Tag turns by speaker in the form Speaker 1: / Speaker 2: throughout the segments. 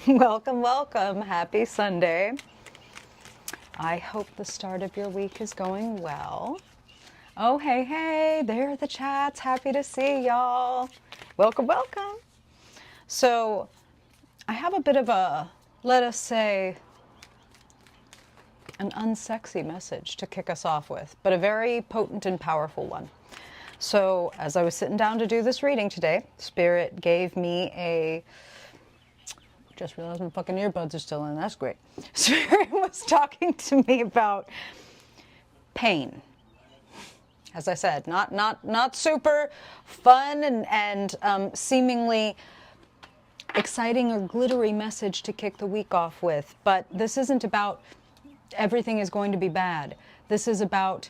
Speaker 1: Welcome, welcome. Happy Sunday. I hope the start of your week is going well. Oh, hey, hey, there are the chats. Happy to see y'all. Welcome, welcome. So, I have a bit of a, let us say, an unsexy message to kick us off with, but a very potent and powerful one. So, as I was sitting down to do this reading today, Spirit gave me a just realized my fucking earbuds are still in. That's great. Spirit was talking to me about pain. As I said, not super fun and seemingly exciting or glittery message to kick the week off with. But this isn't about everything is going to be bad. This is about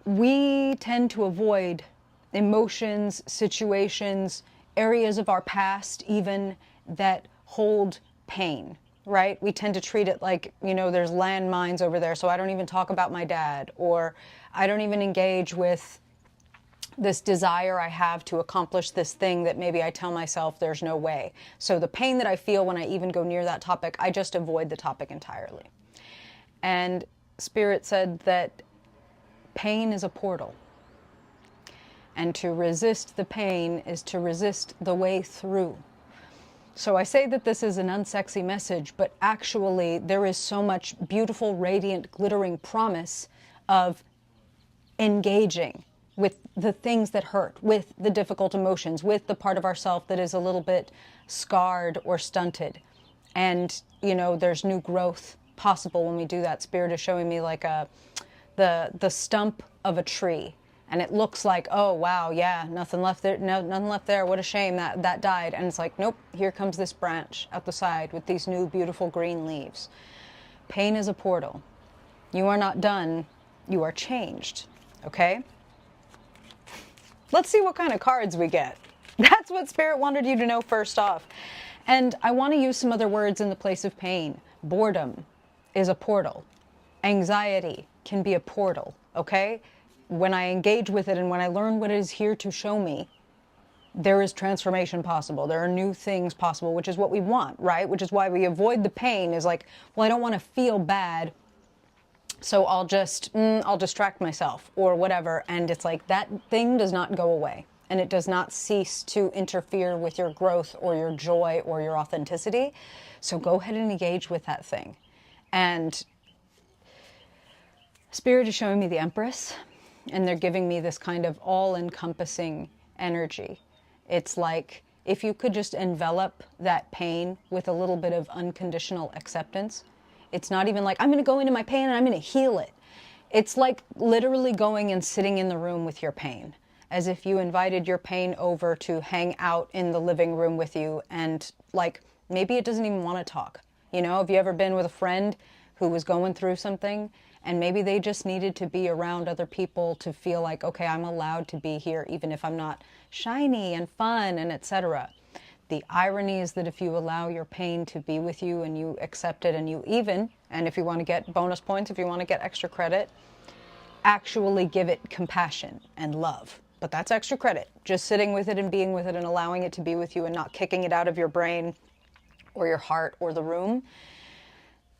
Speaker 1: we tend to avoid emotions, situations, areas of our past even that hold pain, right? We tend to treat it like, there's landmines over there, so I don't even talk about my dad, or I don't even engage with this desire I have to accomplish this thing that maybe I tell myself there's no way. So the pain that I feel when I even go near that topic, I just avoid the topic entirely. And Spirit said that pain is a portal. And to resist the pain is to resist the way through. So I say that this is an unsexy message, but actually there is so much beautiful, radiant, glittering promise of engaging with the things that hurt, with the difficult emotions, with the part of ourself that is a little bit scarred or stunted. And, there's new growth possible when we do that. Spirit is showing me like the stump of a tree. And it looks like, oh, wow, yeah, nothing left there. No, nothing left there. What a shame that died. And it's like, nope, here comes this branch out the side with these new beautiful green leaves. Pain is a portal. You are not done. You are changed. Okay? Let's see what kind of cards we get. That's what Spirit wanted you to know first off. And I want to use some other words in the place of pain. Boredom is a portal. Anxiety can be a portal. Okay? When I engage with it and when I learn what it is here to show me, there is transformation possible. There are new things possible, which is what we want, right? Which is why we avoid the pain is like, well, I don't want to feel bad, so I'll distract myself or whatever. And it's like that thing does not go away and it does not cease to interfere with your growth or your joy or your authenticity. So go ahead and engage with that thing. And Spirit is showing me the Empress. And they're giving me this kind of all-encompassing energy. It's like if you could just envelop that pain with a little bit of unconditional acceptance. It's not even like, I'm going to go into my pain and I'm going to heal it. It's like literally going and sitting in the room with your pain, as if you invited your pain over to hang out in the living room with you. And like, maybe it doesn't even want to talk. Have you ever been with a friend who was going through something and maybe they just needed to be around other people to feel like, okay, I'm allowed to be here even if I'm not shiny and fun and etc. The irony is that if you allow your pain to be with you and you accept it and you even, and if you want to get bonus points, if you want to get extra credit, actually give it compassion and love. But that's extra credit. Just sitting with it and being with it and allowing it to be with you and not kicking it out of your brain or your heart or the room.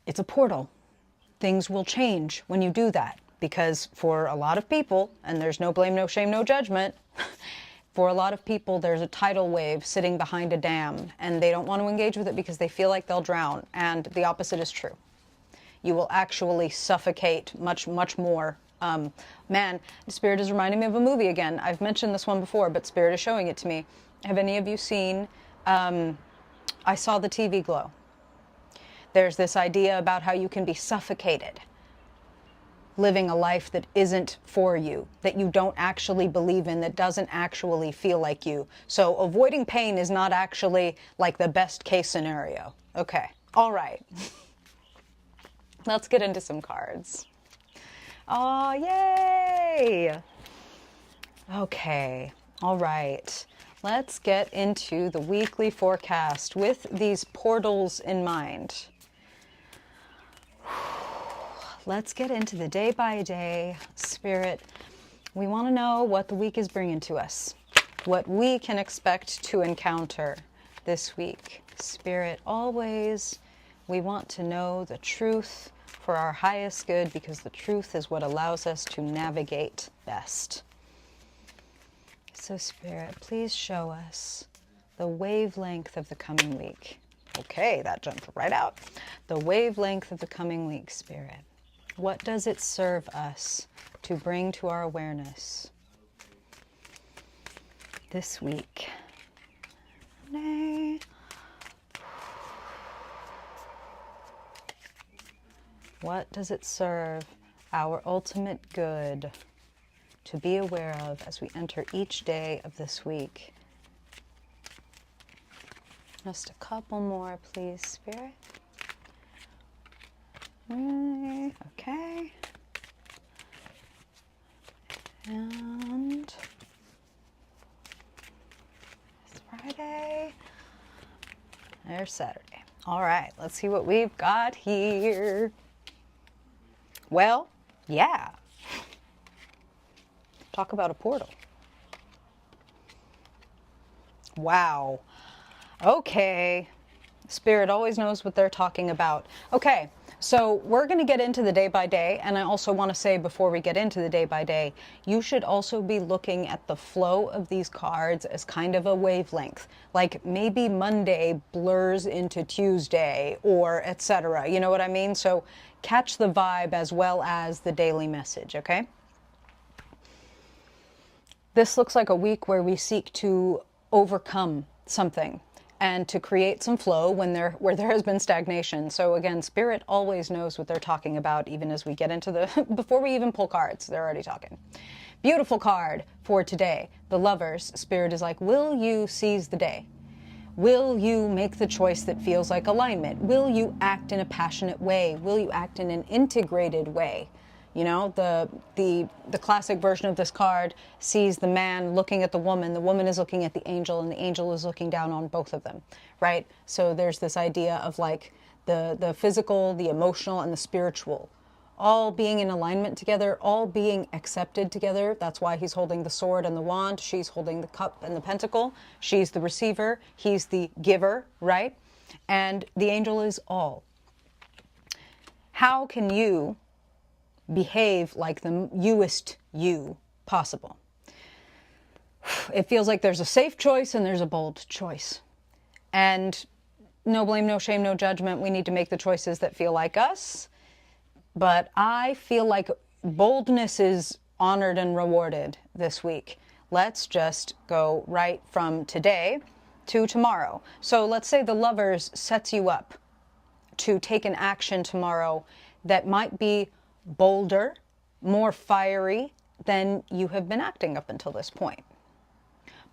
Speaker 1: It's a portal. Things will change when you do that, because for a lot of people, and there's no blame, no shame, no judgment, for a lot of people there's a tidal wave sitting behind a dam and they don't want to engage with it because they feel like they'll drown, and the opposite is true. You will actually suffocate much, much more. Man, Spirit is reminding me of a movie again. I've mentioned this one before, but Spirit is showing it to me. Have any of you seen I Saw the TV Glow? There's this idea about how you can be suffocated living a life that isn't for you, that you don't actually believe in, that doesn't actually feel like you. So avoiding pain is not actually like the best case scenario. Okay, all right. Let's get into some cards. Oh, yay! Okay, all right. Let's get into the weekly forecast with these portals in mind. Let's get into the day by day. Spirit, we want to know what the week is bringing to us, what we can expect to encounter, this week. Spirit, always, we want to know the truth for our highest good, because the truth is what allows us to navigate best. So Spirit, please show us the wavelength of the coming week. Okay, that jumped right out. The wavelength of the coming week, Spirit. What does it serve us to bring to our awareness this week? What does it serve our ultimate good to be aware of as we enter each day of this week? Just a couple more, please, Spirit. Okay. And it's Friday. There's Saturday. All right, let's see what we've got here. Well, yeah. Talk about a portal. Wow. Okay. Spirit always knows what they're talking about. Okay, so we're going to get into the day by day, and I also want to say before we get into the day by day, you should also be looking at the flow of these cards as kind of a wavelength. Like maybe Monday blurs into Tuesday or etc. You know what I mean? So catch the vibe as well as the daily message, okay? This looks like a week where we seek to overcome something and to create some flow where there has been stagnation. So again, Spirit always knows what they're talking about, even as we get into the, before we even pull cards, they're already talking. Beautiful card for today. The Lovers. Spirit is like, will you seize the day? Will you make the choice that feels like alignment? Will you act in a passionate way? Will you act in an integrated way? You know, the classic version of this card sees the man looking at the woman is looking at the angel, and the angel is looking down on both of them, right? So there's this idea of like the physical, the emotional, and the spiritual, all being in alignment together, all being accepted together. That's why he's holding the sword and the wand. She's holding the cup and the pentacle. She's the receiver. He's the giver, right? And the angel is all. How can you behave like the youest you possible? It feels like there's a safe choice and there's a bold choice. And no blame, no shame, no judgment. We need to make the choices that feel like us. But I feel like boldness is honored and rewarded this week. Let's just go right from today to tomorrow. So let's say the Lovers sets you up to take an action tomorrow that might be bolder, more fiery than you have been acting up until this point.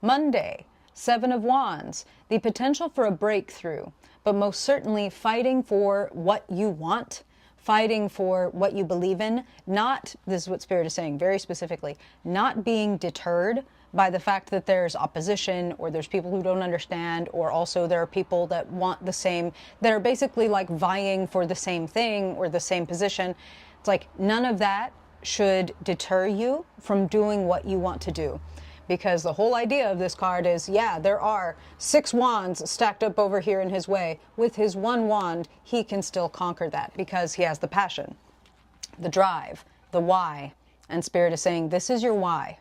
Speaker 1: Monday, Seven of Wands, the potential for a breakthrough, but most certainly fighting for what you want, fighting for what you believe in, not, this is what Spirit is saying very specifically, not being deterred by the fact that there's opposition or there's people who don't understand, or also there are people that want the same, that are basically like vying for the same thing or the same position. It's like none of that should deter you from doing what you want to do. Because the whole idea of this card is, yeah, there are 6 wands stacked up over here in his way. With his 1 wand, he can still conquer that because he has the passion, the drive, the why. And Spirit is saying, this is your why.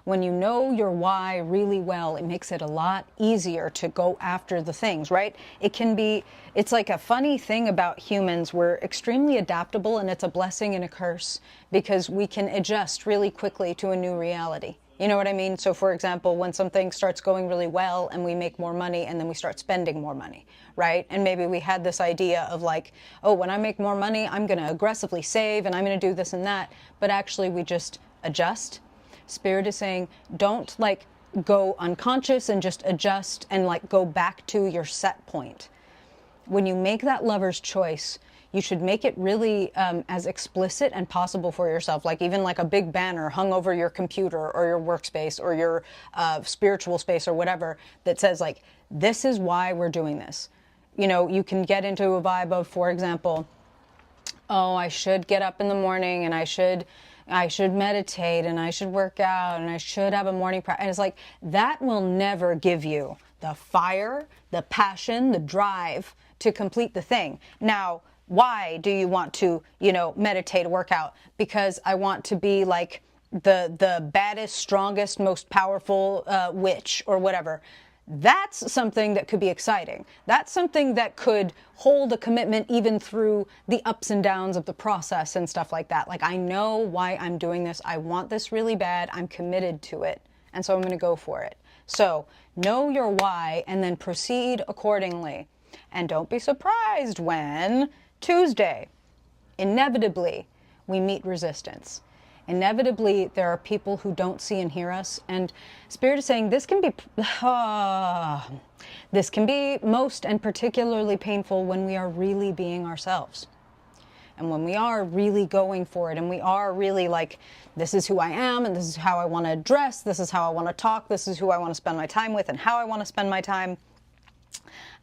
Speaker 1: When you know your why really well, it makes it a lot easier to go after the things, right? It's like a funny thing about humans. We're extremely adaptable, and it's a blessing and a curse because we can adjust really quickly to a new reality. You know what I mean? So for example, when something starts going really well and we make more money and then we start spending more money, right? And maybe we had this idea of like, oh, when I make more money, I'm going to aggressively save and I'm going to do this and that. But actually we just adjust. Spirit is saying, don't like go unconscious and just adjust and like go back to your set point. When you make that Lover's choice, you should make it really as explicit and possible for yourself, like even like a big banner hung over your computer or your workspace or your spiritual space or whatever that says like, this is why we're doing this. You know, you can get into a vibe of, for example, oh, I should get up in the morning and I should meditate and I should work out and I should have a morning practice. And it's like, that will never give you the fire, the passion, the drive to complete the thing. Now, why do you want to, meditate, work out? Because I want to be like the baddest, strongest, most powerful witch or whatever. That's something that could be exciting. That's something that could hold a commitment even through the ups and downs of the process and stuff like that. Like, I know why I'm doing this. I want this really bad. I'm committed to it. And so I'm going to go for it. So know your why and then proceed accordingly. And don't be surprised when Tuesday, inevitably, we meet resistance. Inevitably, there are people who don't see and hear us. And Spirit is saying this can be most and particularly painful when we are really being ourselves. And when we are really going for it, and we are really like, this is who I am, and this is how I want to dress, this is how I want to talk, this is who I want to spend my time with, and how I want to spend my time.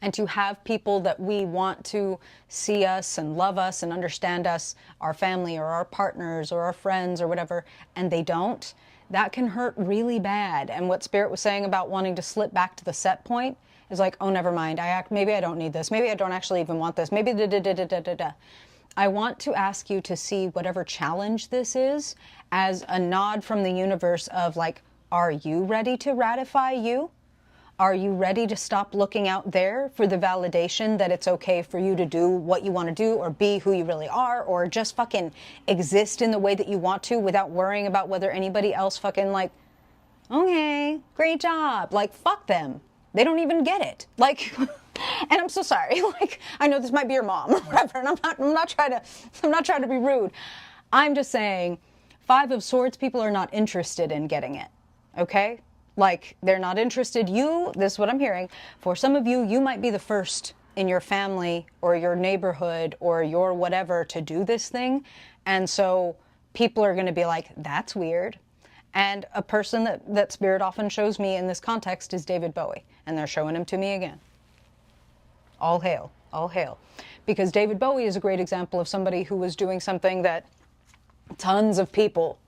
Speaker 1: And to have people that we want to see us and love us and understand us, our family or our partners or our friends or whatever, and they don't, that can hurt really bad. And what Spirit was saying about wanting to slip back to the set point is like, oh, never mind. Maybe I don't need this. Maybe I don't actually even want this. Maybe da-da-da-da-da-da-da. I want to ask you to see whatever challenge this is as a nod from the universe of like, are you ready to ratify you? Are you ready to stop looking out there for the validation that it's okay for you to do what you want to do or be who you really are or just fucking exist in the way that you want to without worrying about whether anybody else fucking like, okay, great job. Like, fuck them. They don't even get it. Like, and I'm so sorry. Like, I know this might be your mom or whatever, and I'm not trying to be rude. I'm just saying, Five of Swords people are not interested in getting it. Okay? Like, they're not interested. This is what I'm hearing. For some of you, you might be the first in your family or your neighborhood or your whatever to do this thing. And so people are going to be like, that's weird. And a person that Spirit often shows me in this context is David Bowie. And they're showing him to me again. All hail. All hail. Because David Bowie is a great example of somebody who was doing something that tons of people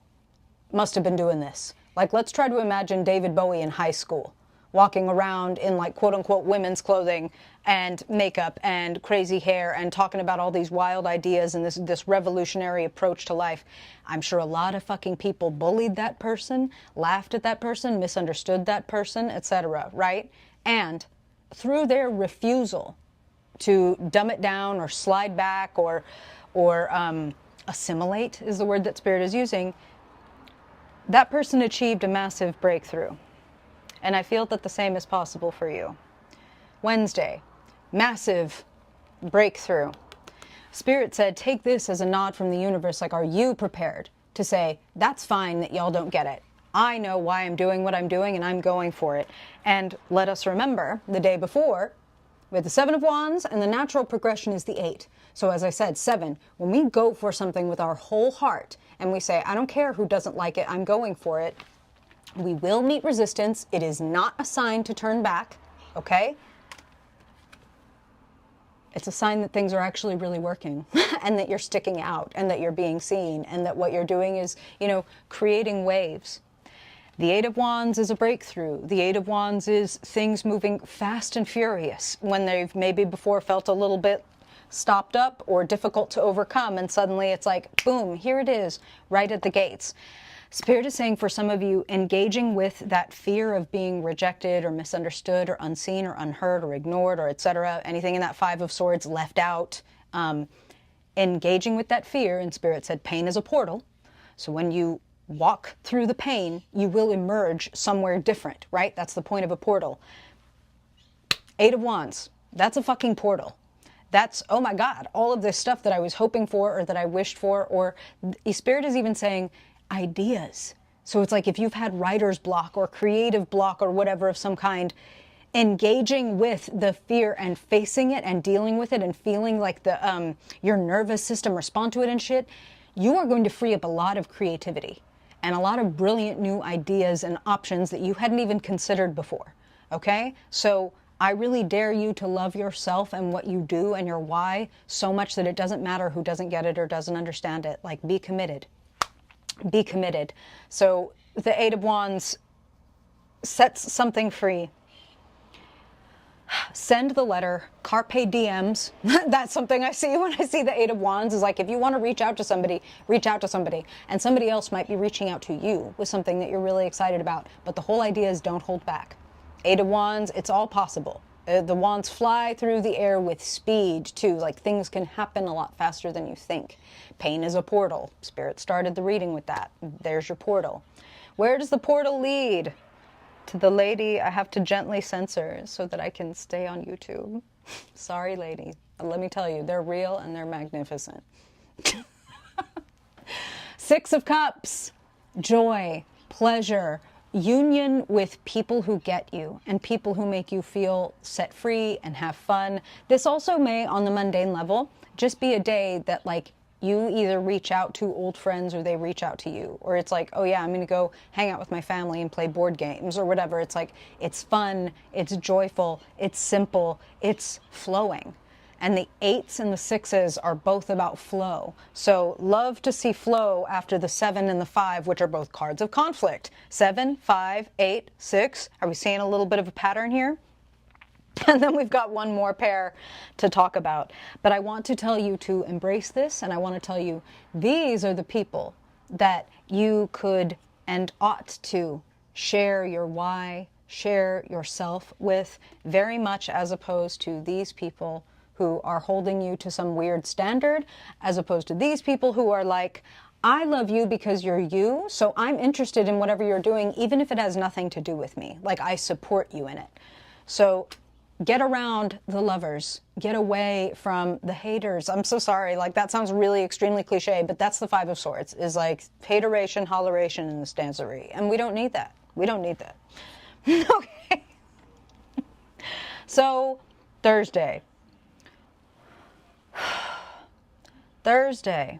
Speaker 1: must have been doing this. Like, let's try to imagine David Bowie in high school, walking around in like quote unquote women's clothing and makeup and crazy hair and talking about all these wild ideas and this revolutionary approach to life. I'm sure a lot of fucking people bullied that person, laughed at that person, misunderstood that person, etc., right? And through their refusal to dumb it down or slide back or assimilate is the word that Spirit is using, that person achieved a massive breakthrough. And I feel that the same is possible for you. Wednesday, massive breakthrough. Spirit said, take this as a nod from the universe. Like, are you prepared to say, that's fine that y'all don't get it. I know why I'm doing what I'm doing and I'm going for it. And let us remember the day before, with the Seven of Wands, and the natural progression is the Eight. So as I said, 7, when we go for something with our whole heart and we say, I don't care who doesn't like it, I'm going for it, we will meet resistance. It is not a sign to turn back, okay? It's a sign that things are actually really working and that you're sticking out and that you're being seen and that what you're doing is, creating waves. The Eight of Wands is a breakthrough. The Eight of Wands is things moving fast and furious when they've maybe before felt a little bit stopped up or difficult to overcome, and suddenly it's like, boom, here it is, right at the gates. Spirit is saying for some of you, engaging with that fear of being rejected or misunderstood or unseen or unheard or ignored or etc., anything in that Five of Swords left out, engaging with that fear, and Spirit said pain is a portal. So when you walk through the pain, you will emerge somewhere different, right? That's the point of a portal. Eight of Wands, that's a fucking portal. That's, oh my God, all of this stuff that I was hoping for or that I wished for, or Spirit is even saying ideas. So it's like if you've had writer's block or creative block or whatever of some kind, engaging with the fear and facing it and dealing with it and feeling like your nervous system respond to it and shit, you are going to free up a lot of creativity and a lot of brilliant new ideas and options that you hadn't even considered before, okay? So I really dare you to love yourself and what you do and your why so much that it doesn't matter who doesn't get it or doesn't understand it. Like, be committed. Be committed. So the Eight of Wands sets something free. Send the letter, carpe diems. That's something I see when I see the Eight of Wands, is like, if you want to reach out to somebody, reach out to somebody. And somebody else might be reaching out to you with something that you're really excited about. But the whole idea is don't hold back. Eight of Wands, it's all possible. The wands fly through the air with speed too. Like, things can happen a lot faster than you think. Pain is a portal. Spirit started the reading with that. There's your portal. Where does the portal lead? To the lady I have to gently censor so that I can stay on YouTube. Sorry, lady. Let me tell you, they're real and they're magnificent. Six of Cups. Joy, pleasure, union with people who get you and people who make you feel set free and have fun. This also may, on the mundane level, just be a day that, like, you either reach out to old friends or they reach out to you. Or it's like, oh yeah, I'm going to go hang out with my family and play board games or whatever. It's like, it's fun, it's joyful, it's simple, it's flowing. And the 8s and the 6s are both about flow. So love to see flow after the 7 and the 5, which are both cards of conflict. 7, 5, 8, 6. Are we seeing a little bit of a pattern here? And then we've got one more pair to talk about. But I want to tell you to embrace this, and I want to tell you these are the people that you could and ought to share your why, share yourself with, very much as opposed to these people who are holding you to some weird standard, as opposed to these people who are like, I love you because you're you, so I'm interested in whatever you're doing, even if it has nothing to do with me. Like, I support you in it. So get around the lovers, get away from the haters. I'm so sorry, like, that sounds really extremely cliche, but that's the 5 of Swords, is like hateration, holleration, and the stancery. And we don't need that. We don't need that. Okay. So, Thursday. Thursday.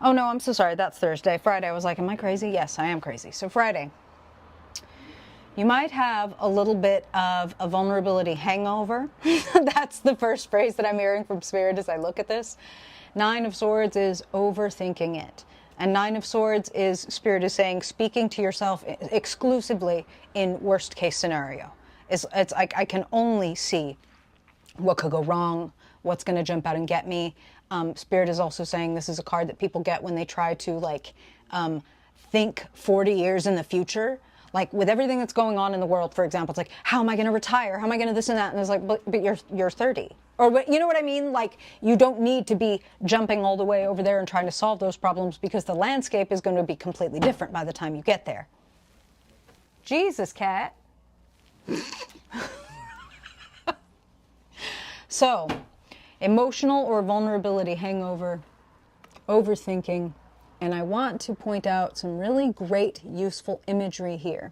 Speaker 1: Oh no, I'm so sorry, that's Thursday. Friday, I was like, am I crazy? Yes, I am crazy. So Friday. You might have a little bit of a vulnerability hangover. That's the first phrase that I'm hearing from Spirit as I look at this. 9 of Swords is overthinking it. And 9 of Swords is, Spirit is saying, speaking to yourself exclusively in worst case scenario. It's like, I can only see what could go wrong, what's going to jump out and get me. Spirit is also saying this is a card that people get when they try to, like, think 40 years in the future. Like, with everything that's going on in the world, for example, it's like, how am I going to retire? How am I going to this and that? And it's like, but you're 30. Or, you know what I mean? Like, you don't need to be jumping all the way over there and trying to solve those problems, because the landscape is going to be completely different by the time you get there. Jesus, cat. So, emotional or vulnerability hangover, overthinking. And I want to point out some really great, useful imagery here.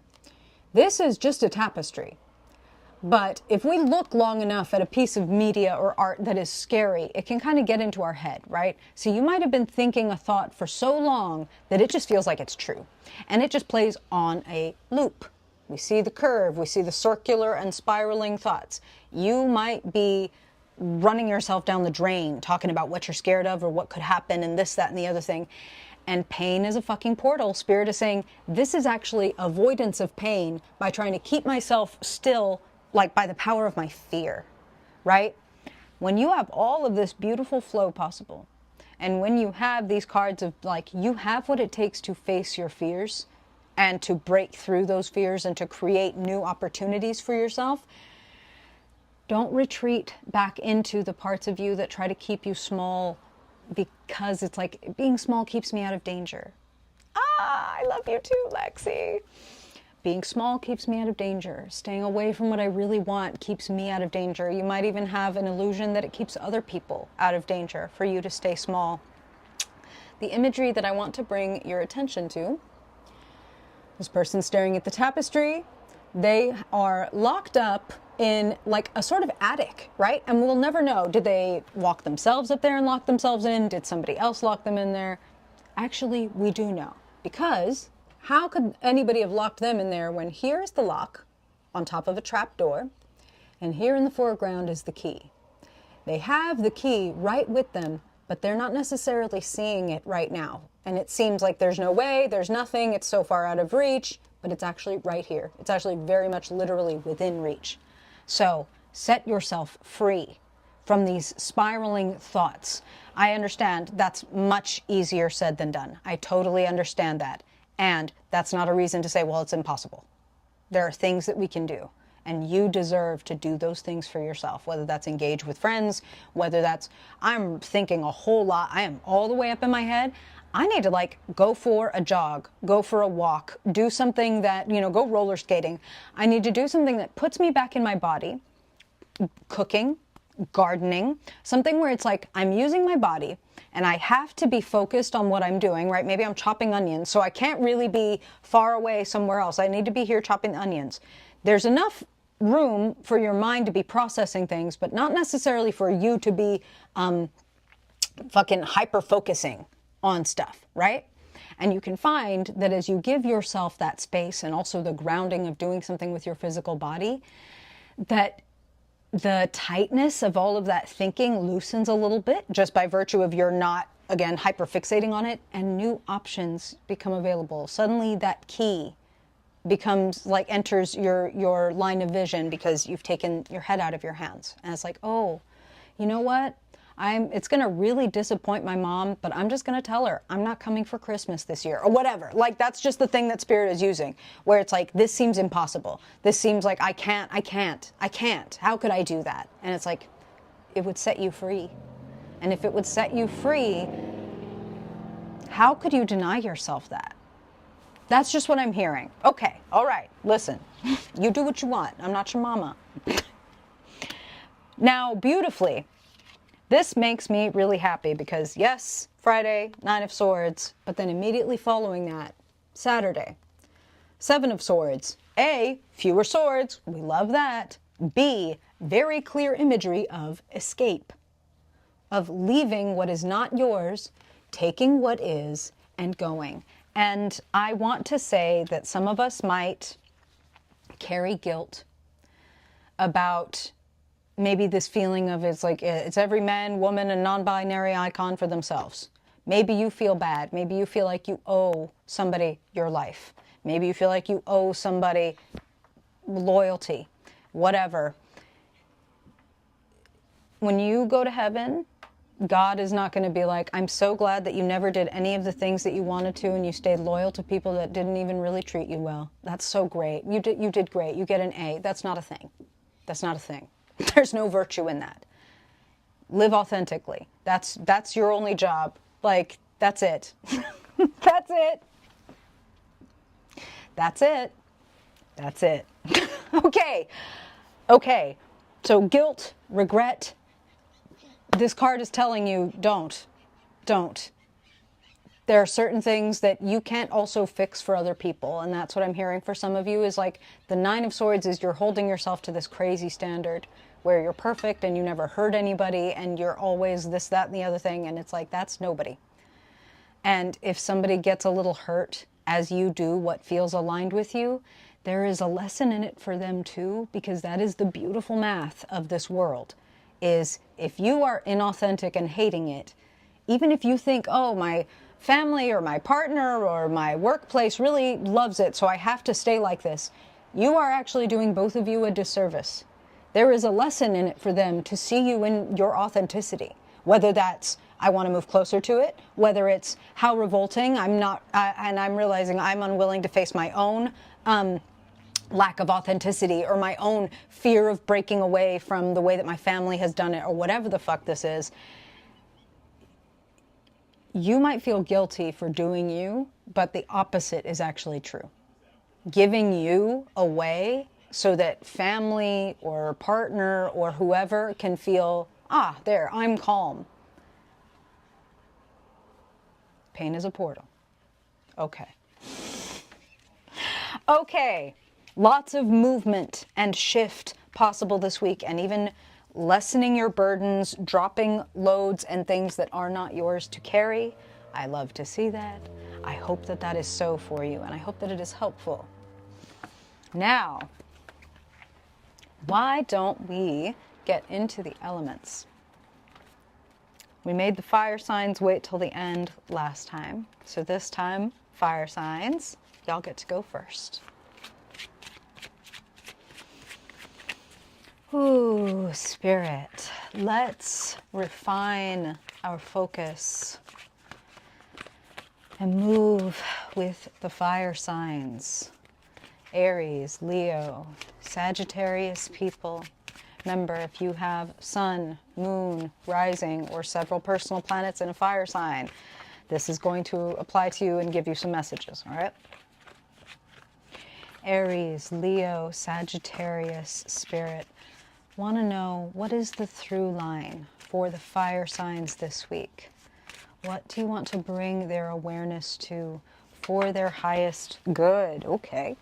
Speaker 1: This is just a tapestry. But if we look long enough at a piece of media or art that is scary, it can kind of get into our head, right? So you might have been thinking a thought for so long that it just feels like it's true. And it just plays on a loop. We see the curve, we see the circular and spiraling thoughts. You might be running yourself down the drain, talking about what you're scared of or what could happen and this, that, and the other thing. And pain is a fucking portal. Spirit is saying, this is actually avoidance of pain by trying to keep myself still, like by the power of my fear, right? When you have all of this beautiful flow possible, and when you have these cards of, like, you have what it takes to face your fears and to break through those fears and to create new opportunities for yourself, don't retreat back into the parts of you that try to keep you small, because it's like, being small keeps me out of danger. Ah, I love you too, Lexi. Being small keeps me out of danger. Staying away from what I really want keeps me out of danger. You might even have an illusion that it keeps other people out of danger for you to stay small. The imagery that I want to bring your attention to, this person staring at the tapestry, they are locked up in like a sort of attic, right? And we'll never know. Did they walk themselves up there and lock themselves in? Did somebody else lock them in there? Actually, we do know, because how could anybody have locked them in there when here's the lock on top of a trap door, and here in the foreground is the key. They have the key right with them but they're not necessarily seeing it right now. And it seems like there's no way, there's nothing, it's so far out of reach, but it's actually right here. It's actually very much literally within reach. So set yourself free from these spiraling thoughts. I understand that's much easier said than done. I totally understand that. And that's not a reason to say, well, it's impossible. There are things that we can do. And you deserve to do those things for yourself, whether that's engage with friends, whether that's, I'm thinking a whole lot, I am all the way up in my head. I need to like go for a jog, go for a walk, do something that, go roller skating. I need to do something that puts me back in my body, cooking, gardening, something where it's like I'm using my body and I have to be focused on what I'm doing, right? Maybe I'm chopping onions, so I can't really be far away somewhere else. I need to be here chopping the onions. There's enough room for your mind to be processing things, but not necessarily for you to be fucking hyper-focusing on stuff, right? And you can find that as you give yourself that space and also the grounding of doing something with your physical body, that the tightness of all of that thinking loosens a little bit just by virtue of you're not, again, hyper-fixating on it, and new options become available. Suddenly that key becomes like enters your line of vision because you've taken your head out of your hands. And it's like, oh, you know what? It's going to really disappoint my mom, but I'm just going to tell her I'm not coming for Christmas this year or whatever. Like that's just the thing that Spirit is using, where it's like, this seems impossible. This seems like I can't. How could I do that? And it's like, it would set you free. And if it would set you free, how could you deny yourself that? That's just what I'm hearing. Okay, all right, listen, you do what you want. I'm not your mama. Now, beautifully, this makes me really happy because yes, Friday, 9 of Swords, but then immediately following that, Saturday, 7 of Swords. A, fewer swords, we love that. B, very clear imagery of escape, of leaving what is not yours, taking what is, and going. And I want to say that some of us might carry guilt about maybe this feeling of it's like it's every man, woman, and non-binary icon for themselves. Maybe you feel bad. Maybe you feel like you owe somebody your life. Maybe you feel like you owe somebody loyalty, whatever. When you go to heaven, God is not going to be like, I'm so glad that you never did any of the things that you wanted to and you stayed loyal to people that didn't even really treat you well. That's so great. You did great. You get an A. That's not a thing. That's not a thing. There's no virtue in that. Live authentically. That's your only job. Like, that's it. That's it. That's it. That's it. Okay. So guilt, regret. This card is telling you, don't. There are certain things that you can't also fix for other people. And that's what I'm hearing for some of you is like the 9 of Swords is you're holding yourself to this crazy standard where you're perfect and you never hurt anybody and you're always this, that, and the other thing. And it's like, that's nobody. And if somebody gets a little hurt as you do what feels aligned with you, there is a lesson in it for them too, because that is the beautiful math of this world. Is if you are inauthentic and hating it, even if you think, oh, my family or my partner or my workplace really loves it, so I have to stay like this, you are actually doing both of you a disservice. There is a lesson in it for them to see you in your authenticity, whether that's, I want to move closer to it, whether it's how revolting, I'm not, and I'm realizing I'm unwilling to face my own lack of authenticity or my own fear of breaking away from the way that my family has done it or whatever the fuck this is. You might feel guilty for doing you, but the opposite is actually true. Giving you away so that family or partner or whoever can feel, there, I'm calm. Pain is a portal. Okay. Lots of movement and shift possible this week, and even lessening your burdens, dropping loads and things that are not yours to carry. I love to see that. I hope that that is so for you, and I hope that it is helpful. Now, why don't we get into the elements? We made the fire signs wait till the end last time. So this time, fire signs, y'all get to go first. Ooh, Spirit, let's refine our focus and move with the fire signs. Aries, Leo, Sagittarius people. Remember, if you have sun, moon, rising, or several personal planets in a fire sign, this is going to apply to you and give you some messages, all right? Aries, Leo, Sagittarius, Spirit. Want to know, what is the through line for the fire signs this week? What do you want to bring their awareness to for their highest good? Okay.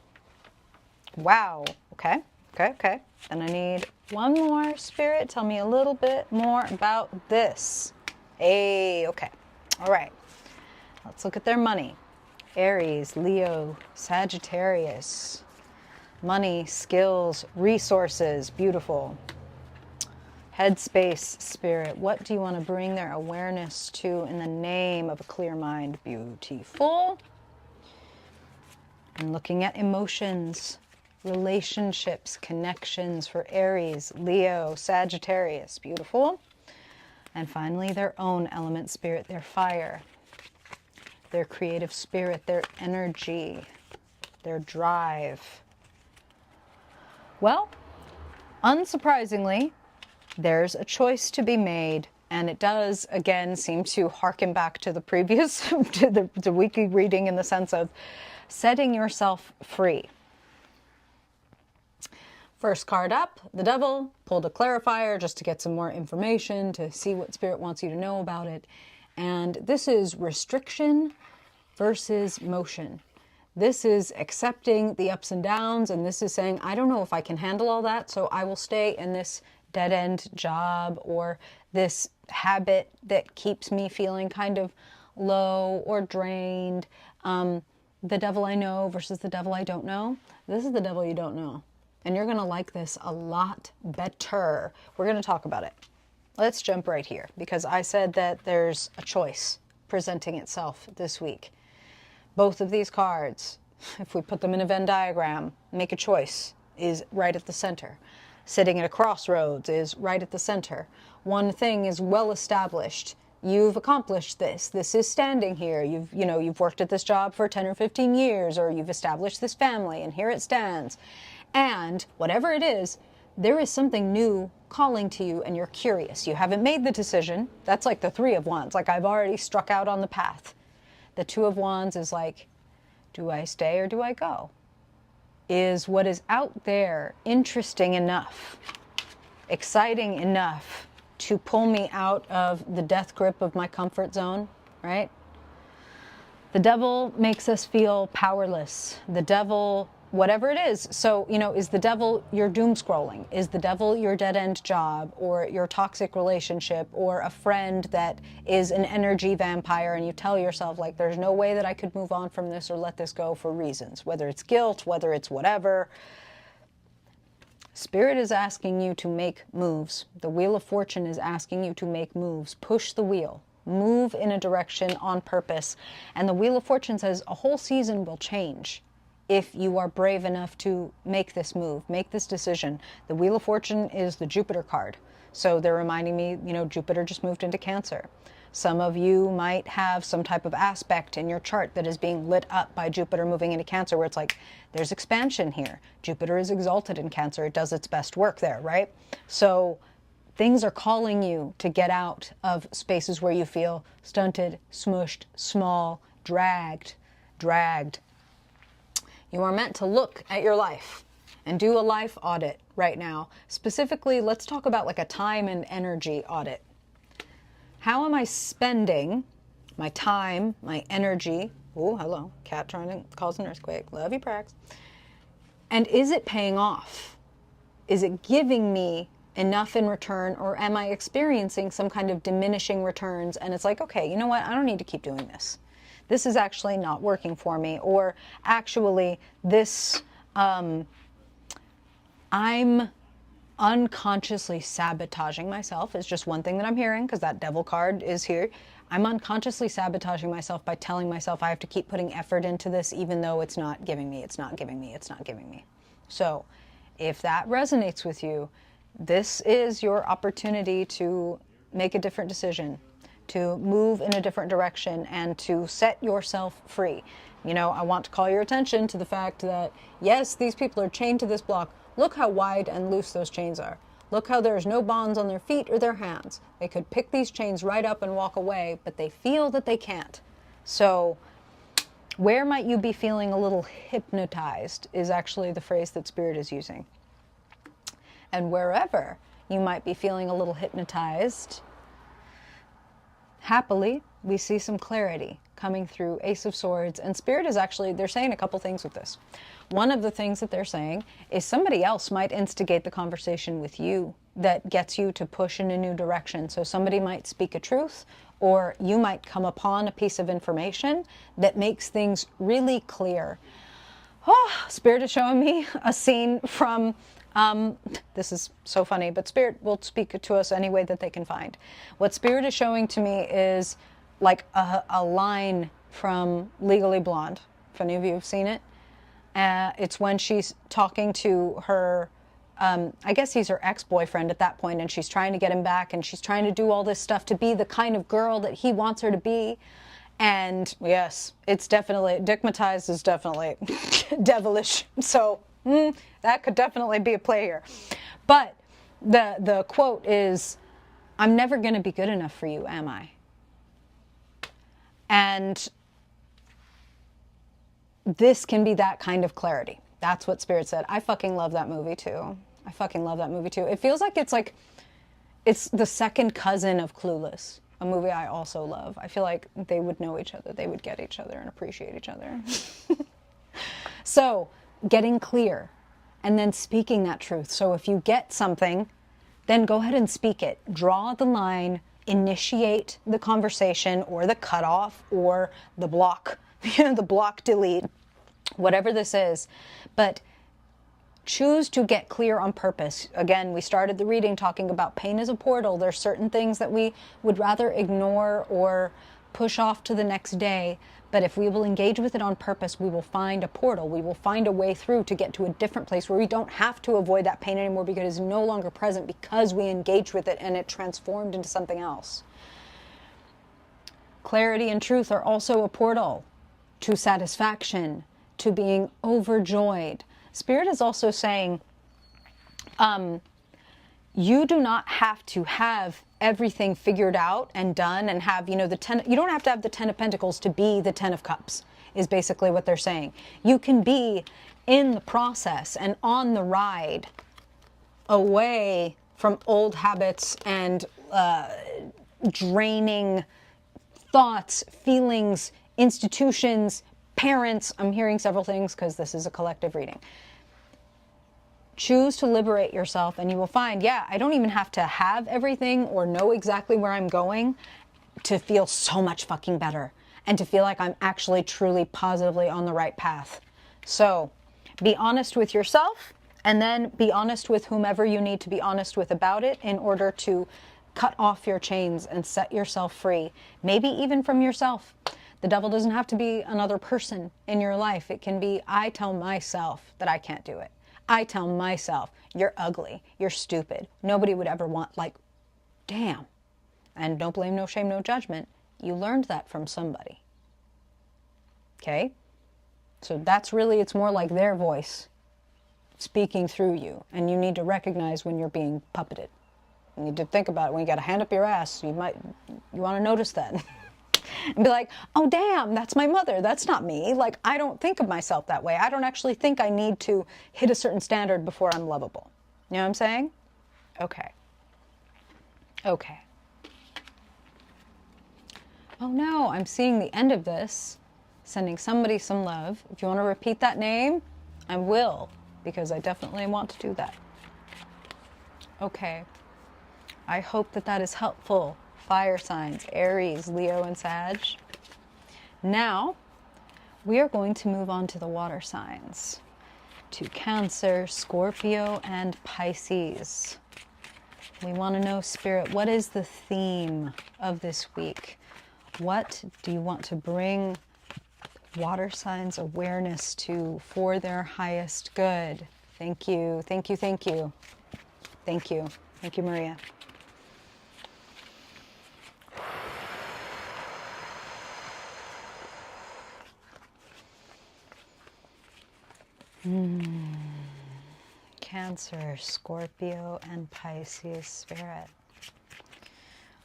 Speaker 1: Wow. Okay. Okay. Then I need one more, Spirit. Tell me a little bit more about this. Hey, okay. All right. Let's look at their money. Aries, Leo, Sagittarius. Money, skills, resources. Beautiful. Headspace, Spirit. What do you want to bring their awareness to in the name of a clear mind? Beautiful. And looking at emotions, relationships, connections for Aries, Leo, Sagittarius. Beautiful. And finally, their own element, Spirit, their fire, their creative spirit, their energy, their drive. Well, unsurprisingly, there's a choice to be made, and it does, again, seem to harken back to the previous, to the weekly reading in the sense of setting yourself free. First card up, the Devil, pulled a clarifier just to get some more information, to see what Spirit wants you to know about it. And this is restriction versus motion. This is accepting the ups and downs, and this is saying, I don't know if I can handle all that, so I will stay in this dead-end job or this habit that keeps me feeling kind of low or drained. The devil I know versus the devil I don't know. This is the devil you don't know. And you're going to like this a lot better. We're going to talk about it. Let's jump right here, because I said that there's a choice presenting itself this week. Both of these cards, if we put them in a Venn diagram, make a choice, is right at the center. Sitting at a crossroads is right at the center. One thing is well established. You've accomplished this. This is standing here. You've worked at this job for 10 or 15 years, or you've established this family, and here it stands. And whatever it is, there is something new calling to you, and you're curious. You haven't made the decision. That's like the Three of Wands. Like, I've already struck out on the path. The Two of Wands is like, do I stay or do I go? Is what is out there interesting enough, exciting enough to pull me out of the death grip of my comfort zone, right? The devil makes us feel powerless. The devil, whatever it is. So, is the devil your doom scrolling? Is the devil your dead-end job, or your toxic relationship, or a friend that is an energy vampire, and you tell yourself, like, there's no way that I could move on from this or let this go for reasons, whether it's guilt, whether it's whatever. Spirit is asking you to make moves. The Wheel of Fortune is asking you to make moves. Push the wheel. Move in a direction on purpose. And the Wheel of Fortune says a whole season will change if you are brave enough to make this move, make this decision. The Wheel of Fortune is the Jupiter card. So they're reminding me, Jupiter just moved into Cancer. Some of you might have some type of aspect in your chart that is being lit up by Jupiter moving into Cancer, where it's like, there's expansion here. Jupiter is exalted in Cancer. It does its best work there, right? So things are calling you to get out of spaces where you feel stunted, smushed, small, dragged. You are meant to look at your life and do a life audit right now. Specifically, let's talk about like a time and energy audit. How am I spending my time, my energy? Oh, hello, cat trying to cause an earthquake. Love you, Prax. And is it paying off? Is it giving me enough in return, or am I experiencing some kind of diminishing returns? And it's like, okay, you know what? I don't need to keep doing this. This is actually not working for me. Or actually, this, I'm unconsciously sabotaging myself is just one thing that I'm hearing, because that devil card is here. I'm unconsciously sabotaging myself by telling myself I have to keep putting effort into this, even though it's not giving me, it's not giving me, it's not giving me. So if that resonates with you, this is your opportunity to make a different decision, to move in a different direction, and to set yourself free. You know, I want to call your attention to the fact that, yes, these people are chained to this block. Look how wide and loose those chains are. Look how there's no bonds on their feet or their hands. They could pick these chains right up and walk away, but they feel that they can't. So where might you be feeling a little hypnotized is actually the phrase that Spirit is using. And wherever you might be feeling a little hypnotized, happily, we see some clarity coming through Ace of Swords. And Spirit is actually, they're saying a couple things with this. One of the things that they're saying is somebody else might instigate the conversation with you that gets you to push in a new direction. So somebody might speak a truth, or you might come upon a piece of information that makes things really clear. Oh, Spirit is showing me a scene from, this is so funny, but Spirit will speak to us any way that they can find. What Spirit is showing to me is like a line from Legally Blonde, if any of you have seen it. It's when she's talking to her, I guess he's her ex-boyfriend at that point, and she's trying to get him back, and she's trying to do all this stuff to be the kind of girl that he wants her to be. And yes, it's definitely, Dickmatized is definitely devilish. So that could definitely be a play here. But the quote is, "I'm never going to be good enough for you, am I?" And this can be that kind of clarity. That's what Spirit said. I fucking love that movie too. I fucking love that movie too. It feels like it's the second cousin of Clueless, a movie I also love. I feel like they would know each other. They would get each other and appreciate each other. So getting clear and then speaking that truth. So if you get something, then go ahead and speak it. Draw the line, initiate the conversation or the cutoff or the block, the block delete, whatever this is. But choose to get clear on purpose. Again, we started the reading talking about pain as a portal. There's certain things that we would rather ignore or push off to the next day. But if we will engage with it on purpose, we will find a portal. We will find a way through to get to a different place where we don't have to avoid that pain anymore because it's no longer present because we engaged with it and it transformed into something else. Clarity and truth are also a portal to satisfaction, to being overjoyed. Spirit is also saying, you do not have to have everything figured out and done and have, you don't have to have the 10 of Pentacles to be the 10 of Cups, is basically what they're saying. You can be in the process and on the ride away from old habits and draining thoughts, feelings, institutions, parents. I'm hearing several things because this is a collective reading. Choose to liberate yourself and you will find, yeah, I don't even have to have everything or know exactly where I'm going to feel so much fucking better and to feel like I'm actually truly positively on the right path. So be honest with yourself and then be honest with whomever you need to be honest with about it in order to cut off your chains and set yourself free, maybe even from yourself. The devil doesn't have to be another person in your life. It can be, I tell myself that I can't do it. I tell myself, you're ugly, you're stupid. Nobody would ever want, like, damn. And don't blame, no shame, no judgment. You learned that from somebody. Okay? So that's really, it's more like their voice speaking through you. And you need to recognize when you're being puppeted. You need to think about it. When you got a hand up your ass, you want to notice that. And be like, oh, damn, that's my mother. That's not me. Like, I don't think of myself that way. I don't actually think I need to hit a certain standard before I'm lovable. You know what I'm saying? Okay. Okay. Oh, no, I'm seeing the end of this. Sending somebody some love. If you want to repeat that name, I will, because I definitely want to do that. Okay. I hope that that is helpful. Fire signs, Aries, Leo, and Sag. Now, we are going to move on to the water signs. to Cancer, Scorpio, and Pisces. We want to know, Spirit, what is the theme of this week? What do you want to bring water signs awareness to for their highest good? Thank you, thank you, thank you. Thank you. Thank you, Maria. Cancer, Scorpio, and Pisces, Spirit.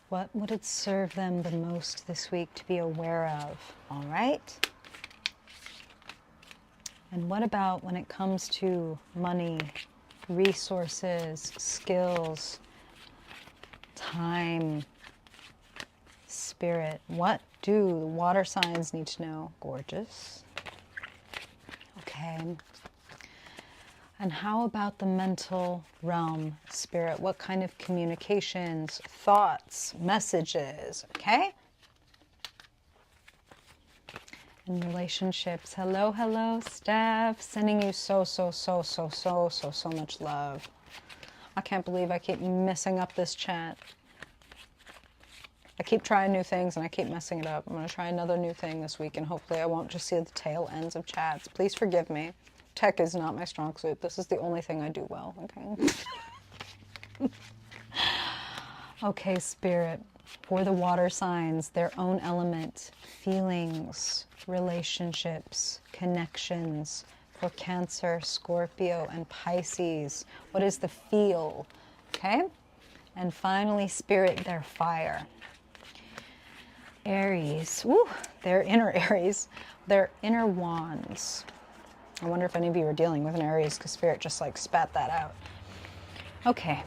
Speaker 1: What would it serve them the most this week to be aware of? All right. And what about when it comes to money, resources, skills, time, Spirit? What do the water signs need to know? Gorgeous. Okay. And how about the mental realm, Spirit? What kind of communications, thoughts, messages, okay? And relationships. Hello, hello, Steph. Sending you so much love. I can't believe I keep messing up this chat. I keep trying new things and I keep messing it up. I'm going to try another new thing this week and hopefully I won't just see the tail ends of chats. Please forgive me. Tech is not my strong suit. This is the only thing I do well, okay? Okay, Spirit, for the water signs, their own element, feelings, relationships, connections, for Cancer, Scorpio, and Pisces. What is the feel, okay? And finally, Spirit, their fire. Aries, ooh, their inner Aries, their inner wands. I wonder if any of you are dealing with an Aries because Spirit just like spat that out. Okay.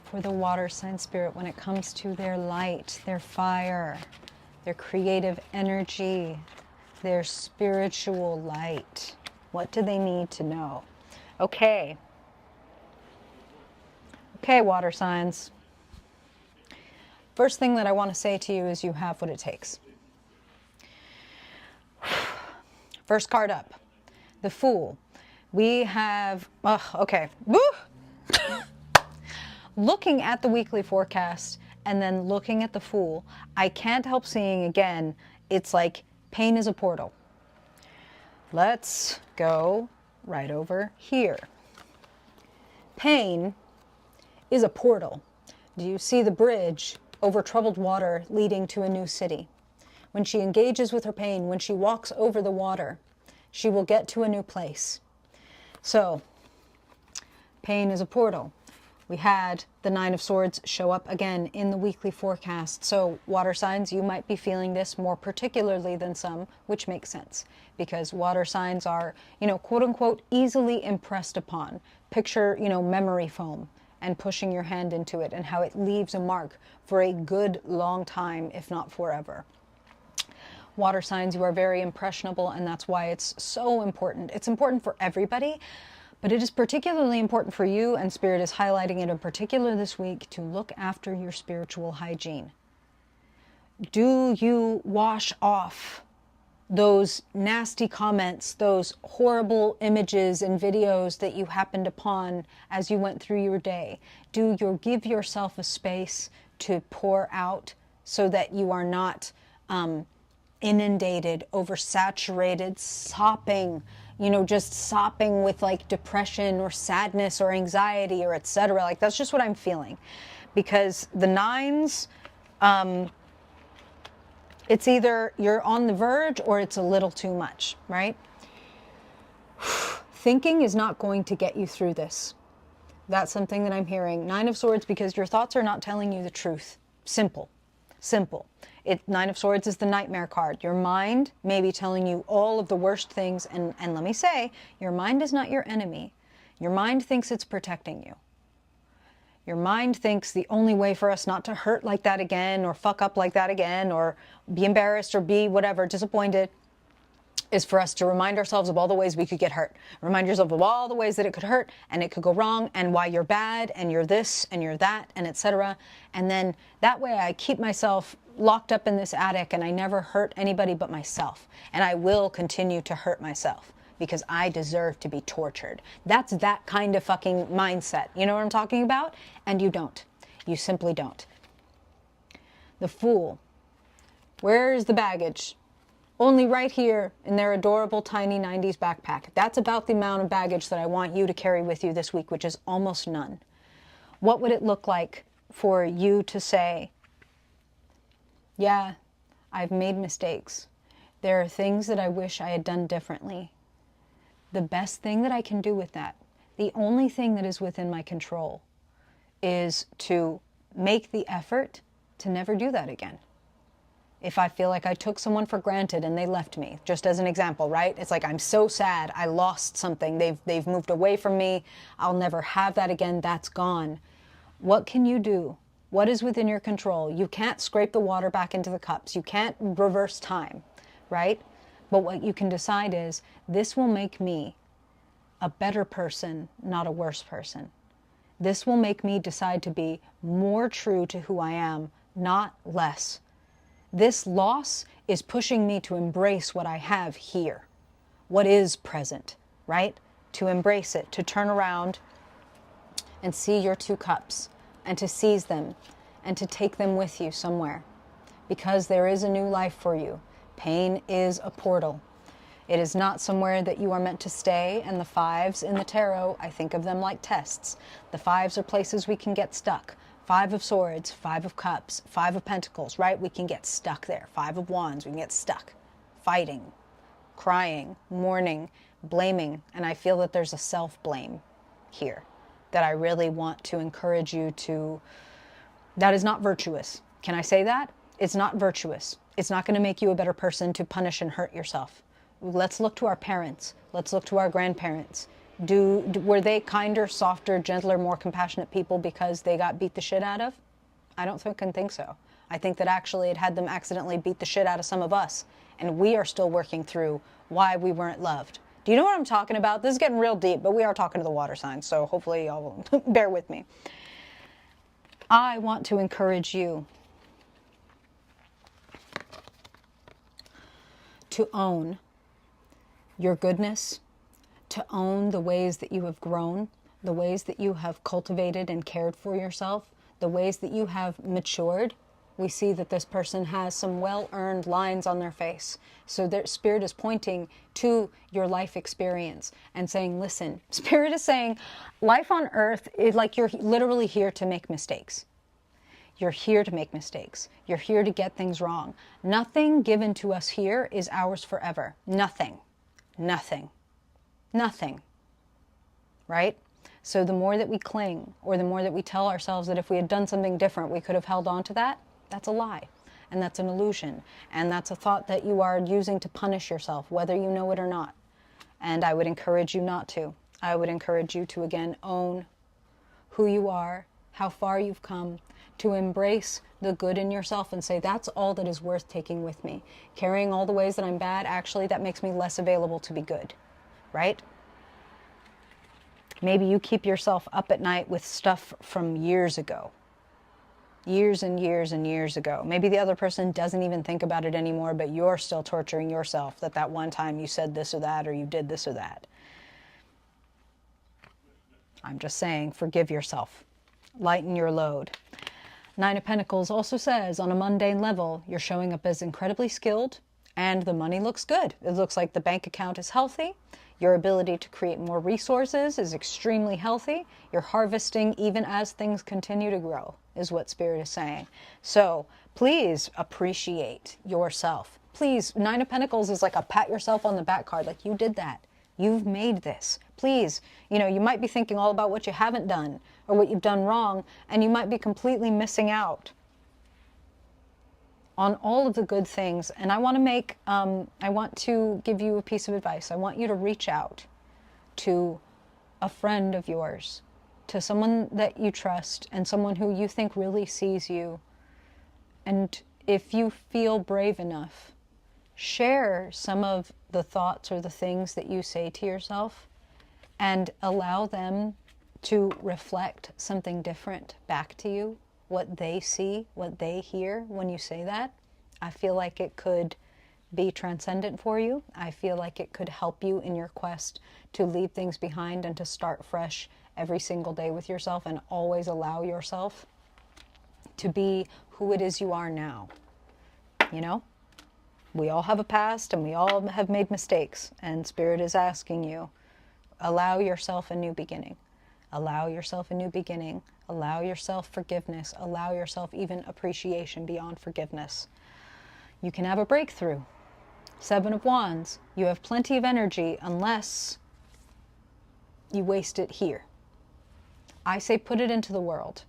Speaker 1: For the water sign, Spirit, when it comes to their light, their fire, their creative energy, their spiritual light, what do they need to know? Okay. Okay, water signs. First thing that I want to say to you is you have what it takes. First card up, the Fool. We have, okay. Woo! Looking at the weekly forecast and then looking at the Fool, I can't help seeing again, it's like pain is a portal. Let's go right over here. Pain is a portal. Do you see the bridge over troubled water leading to a new city? When she engages with her pain, when she walks over the water, she will get to a new place. So, pain is a portal. We had the Nine of Swords show up again in the weekly forecast. So, water signs, you might be feeling this more particularly than some, which makes sense. Because water signs are, quote unquote, easily impressed upon. Picture, memory foam and pushing your hand into it and how it leaves a mark for a good long time, if not forever. Water signs, you are very impressionable, and that's why it's so important. It's important for everybody, but it is particularly important for you, and Spirit is highlighting it in particular this week, to look after your spiritual hygiene. Do you wash off those nasty comments, those horrible images and videos that you happened upon as you went through your day? Do you give yourself a space to pour out so that you are not inundated, oversaturated, sopping, just sopping with like depression or sadness or anxiety or etc. Like that's just what I'm feeling. Because the nines, it's either you're on the verge or it's a little too much, right? Thinking is not going to get you through this. That's something that I'm hearing. Nine of Swords, because your thoughts are not telling you the truth. Simple. Nine of Swords is the nightmare card. Your mind may be telling you all of the worst things, and let me say, your mind is not your enemy. Your mind thinks it's protecting you. Your mind thinks the only way for us not to hurt like that again, or fuck up like that again, or be embarrassed, or be whatever, disappointed, is for us to remind ourselves of all the ways we could get hurt. Remind yourself of all the ways that it could hurt and it could go wrong and why you're bad and you're this and you're that and etc. And then that way I keep myself locked up in this attic and I never hurt anybody but myself. And I will continue to hurt myself because I deserve to be tortured. That's that kind of fucking mindset. You know what I'm talking about? And you don't. You simply don't. The fool. Where is the baggage? Only right here in their adorable tiny 90s backpack. That's about the amount of baggage that I want you to carry with you this week, which is almost none. What would it look like for you to say, yeah, I've made mistakes. There are things that I wish I had done differently. The best thing that I can do with that, the only thing that is within my control, is to make the effort to never do that again. If I feel like I took someone for granted and they left me, just as an example, right? It's like, I'm so sad, I lost something, they've moved away from me, I'll never have that again, that's gone. What can you do? What is within your control? You can't scrape the water back into the cups. You can't reverse time, right? But what you can decide is, this will make me a better person, not a worse person. This will make me decide to be more true to who I am, not less. This loss is pushing me to embrace what I have here, what is present, right? To embrace it, to turn around and see your 2 cups, and to seize them, and to take them with you somewhere. Because there is a new life for you. Pain is a portal. It is not somewhere that you are meant to stay, and the 5s in the tarot, I think of them like tests. The 5s are places we can get stuck. 5 of Swords, 5 of Cups, 5 of Pentacles, right? We can get stuck there. 5 of Wands, we can get stuck. Fighting, crying, mourning, blaming, and I feel that there's a self-blame here that I really want to encourage you to. That is not virtuous. Can I say that? It's not virtuous. It's not going to make you a better person to punish and hurt yourself. Let's look to our parents. Let's look to our grandparents. Were they kinder, softer, gentler, more compassionate people because they got beat the shit out of? I don't think so. I think that actually it had them accidentally beat the shit out of some of us, and we are still working through why we weren't loved. Do you know what I'm talking about? This is getting real deep, but we are talking to the water signs, so hopefully y'all will bear with me. I want to encourage you to own your goodness, to own the ways that you have grown, the ways that you have cultivated and cared for yourself, the ways that you have matured. We see that this person has some well-earned lines on their face. So their spirit is pointing to your life experience and saying, listen, spirit is saying, life on earth is like you're literally here to make mistakes. You're here to make mistakes. You're here to get things wrong. Nothing given to us here is ours forever. Nothing. Nothing. Nothing. Right? So the more that we cling, or the more that we tell ourselves that if we had done something different, we could have held on to that, that's a lie. And that's an illusion. And that's a thought that you are using to punish yourself, whether you know it or not. And I would encourage you not to. I would encourage you to, again, own who you are, how far you've come, to embrace the good in yourself and say, that's all that is worth taking with me. Carrying all the ways that I'm bad, actually, that makes me less available to be good. Right? Maybe you keep yourself up at night with stuff from years ago. Years and years and years ago. Maybe the other person doesn't even think about it anymore, but you're still torturing yourself that one time you said this or that, or you did this or that. I'm just saying, forgive yourself. Lighten your load. 9 of Pentacles also says, on a mundane level, you're showing up as incredibly skilled, and the money looks good. It looks like the bank account is healthy. Your ability to create more resources is extremely healthy. You're harvesting even as things continue to grow, is what Spirit is saying. So please appreciate yourself. Please, 9 of Pentacles is like a pat yourself on the back card, like you did that. You've made this. Please, you might be thinking all about what you haven't done or what you've done wrong, and you might be completely missing out on all of the good things. And I want to give you a piece of advice. I want you to reach out to a friend of yours, to someone that you trust and someone who you think really sees you. And if you feel brave enough, share some of the thoughts or the things that you say to yourself and allow them to reflect something different back to you, what they see, what they hear when you say that. I feel like it could be transcendent for you. I feel like it could help you in your quest to leave things behind and to start fresh every single day with yourself, and always allow yourself to be who it is you are now. You know, we all have a past and we all have made mistakes, and Spirit is asking you, allow yourself a new beginning. Allow yourself a new beginning. Allow yourself forgiveness. Allow yourself even appreciation beyond forgiveness. You can have a breakthrough. 7 of Wands. You have plenty of energy unless you waste it here. I say put it into the world.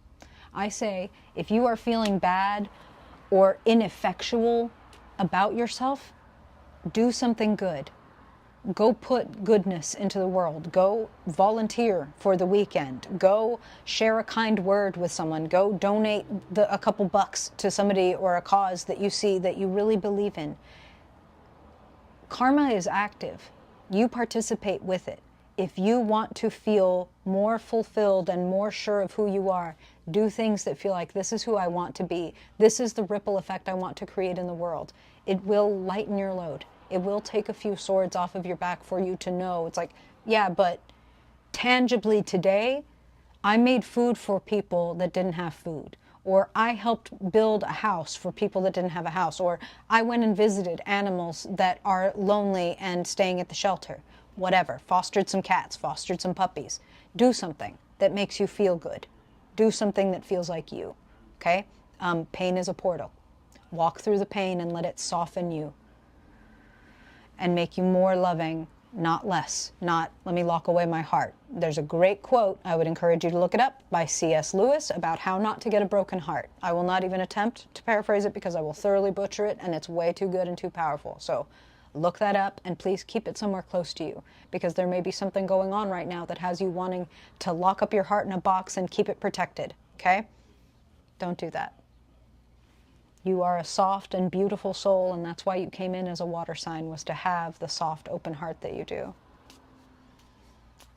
Speaker 1: I say if you are feeling bad or ineffectual about yourself, do something good. Go put goodness into the world. Go volunteer for the weekend. Go share a kind word with someone. Go donate a couple bucks to somebody or a cause that you see that you really believe in. Karma is active. You participate with it. If you want to feel more fulfilled and more sure of who you are, do things that feel like this is who I want to be. This is the ripple effect I want to create in the world. It will lighten your load. It will take a few swords off of your back for you to know. It's like, yeah, but tangibly today, I made food for people that didn't have food. Or I helped build a house for people that didn't have a house. Or I went and visited animals that are lonely and staying at the shelter. Whatever. Fostered some cats, fostered some puppies. Do something that makes you feel good. Do something that feels like you. Okay? Pain is a portal. Walk through the pain and let it soften you and make you more loving, not less. Not, let me lock away my heart. There's a great quote, I would encourage you to look it up, by C.S. Lewis about how not to get a broken heart. I will not even attempt to paraphrase it because I will thoroughly butcher it, and it's way too good and too powerful. So look that up, and please keep it somewhere close to you, because there may be something going on right now that has you wanting to lock up your heart in a box and keep it protected, okay? Don't do that. You are a soft and beautiful soul, and that's why you came in as a water sign, was to have the soft, open heart that you do.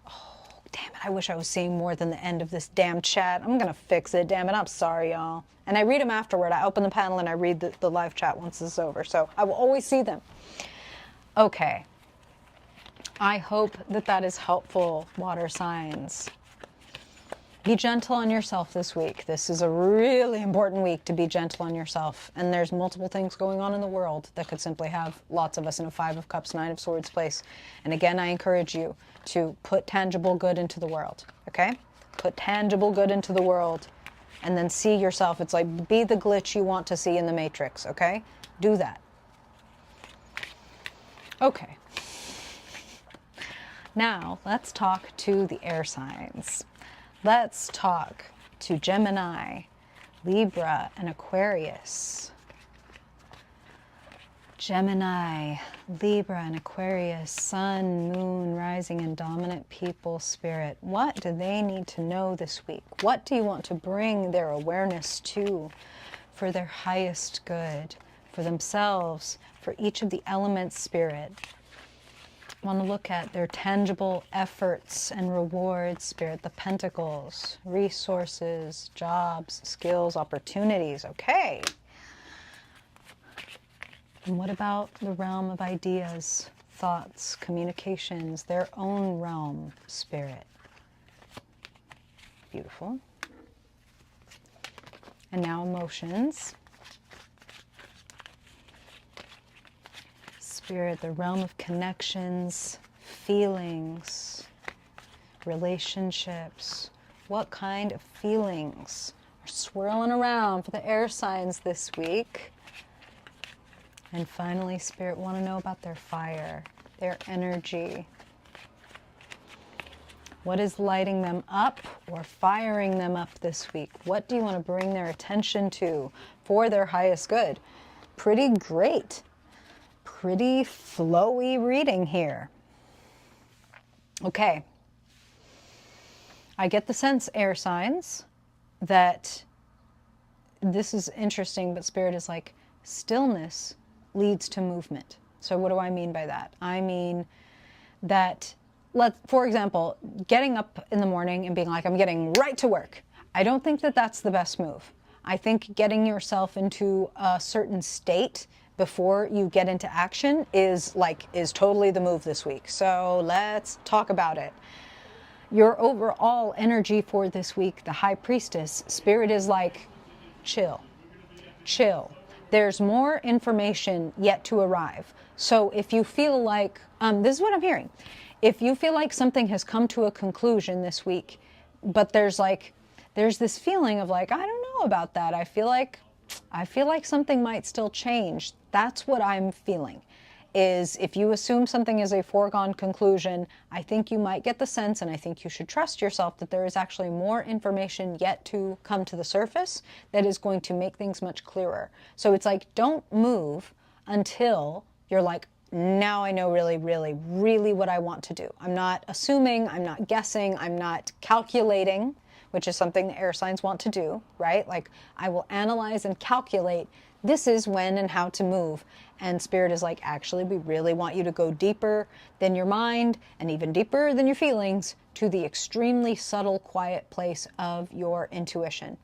Speaker 1: Oh, damn it. I wish I was seeing more than the end of this damn chat. I'm going to fix it, damn it. I'm sorry, y'all. And I read them afterward. I open the panel and I read the live chat once this is over. So I will always see them. Okay. I hope that that is helpful, water signs. Be gentle on yourself this week. This is a really important week to be gentle on yourself. And there's multiple things going on in the world that could simply have lots of us in a 5 of Cups, 9 of Swords place. And again, I encourage you to put tangible good into the world, okay? Put tangible good into the world and then see yourself. It's like, be the glitch you want to see in the Matrix, okay? Do that. Okay. Now, let's talk to the air signs. Let's talk to Gemini, Libra, and Aquarius. Gemini, Libra, and Aquarius, Sun, Moon, Rising, and Dominant People Spirit. What do they need to know this week? What do you want to bring their awareness to for their highest good, for themselves, for each of the elements, Spirit? Want to look at their tangible efforts and rewards, Spirit, the pentacles, resources, jobs, skills, opportunities. Okay. And what about the realm of ideas, thoughts, communications, their own realm, Spirit? Beautiful. And now emotions. Spirit, the realm of connections, feelings, relationships. What kind of feelings are swirling around for the air signs this week? And finally, Spirit, want to know about their fire, their energy. What is lighting them up or firing them up this week? What do you want to bring their attention to for their highest good? Pretty great. Pretty flowy reading here. Okay. I get the sense, air signs, that this is interesting, but Spirit is like, stillness leads to movement. So what do I mean by that? I mean that, for example, getting up in the morning and being like, I'm getting right to work. I don't think that that's the best move. I think getting yourself into a certain state before you get into action is totally the move this week. So let's talk about it. Your overall energy for this week, the High Priestess, Spirit is like, chill, chill. There's more information yet to arrive. So if you feel like, this is what I'm hearing. If you feel like something has come to a conclusion this week, but there's this feeling of like, I don't know about that. I feel like something might still change. That's what I'm feeling. Is if you assume something is a foregone conclusion, I think you might get the sense, and I think you should trust yourself, that there is actually more information yet to come to the surface that is going to make things much clearer. So it's like, don't move until you're like, now I know really, really, really what I want to do. I'm not assuming, I'm not guessing, I'm not calculating, which is something the air signs want to do, right? Like, I will analyze and calculate, this is when and how to move. And Spirit is like, actually, we really want you to go deeper than your mind and even deeper than your feelings to the extremely subtle, quiet place of your intuition.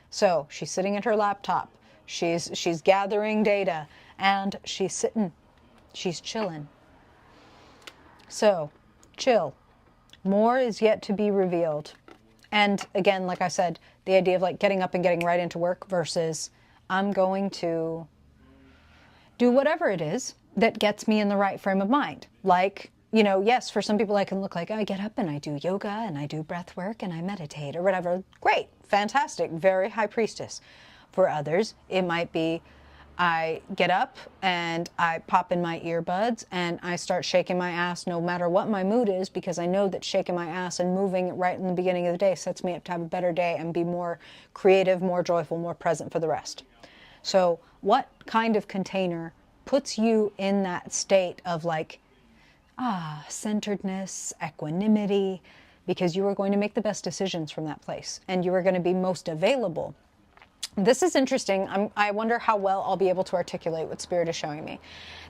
Speaker 1: So she's sitting at her laptop. She's gathering data, and she's sitting. She's chilling. So, chill. More is yet to be revealed. And again, like I said, the idea of like getting up and getting right into work versus I'm going to do whatever it is that gets me in the right frame of mind. Like, you know, yes, for some people I can look like, I get up and I do yoga and I do breath work and I meditate or whatever. Great, fantastic, very High Priestess. For others, it might be I get up and I pop in my earbuds and I start shaking my ass no matter what my mood is, because I know that shaking my ass and moving right in the beginning of the day sets me up to have a better day and be more creative, more joyful, more present for the rest. So what kind of container puts you in that state of like, centeredness, equanimity, because you are going to make the best decisions from that place and you are going to be most available. This is interesting. I wonder how well I'll be able to articulate what Spirit is showing me.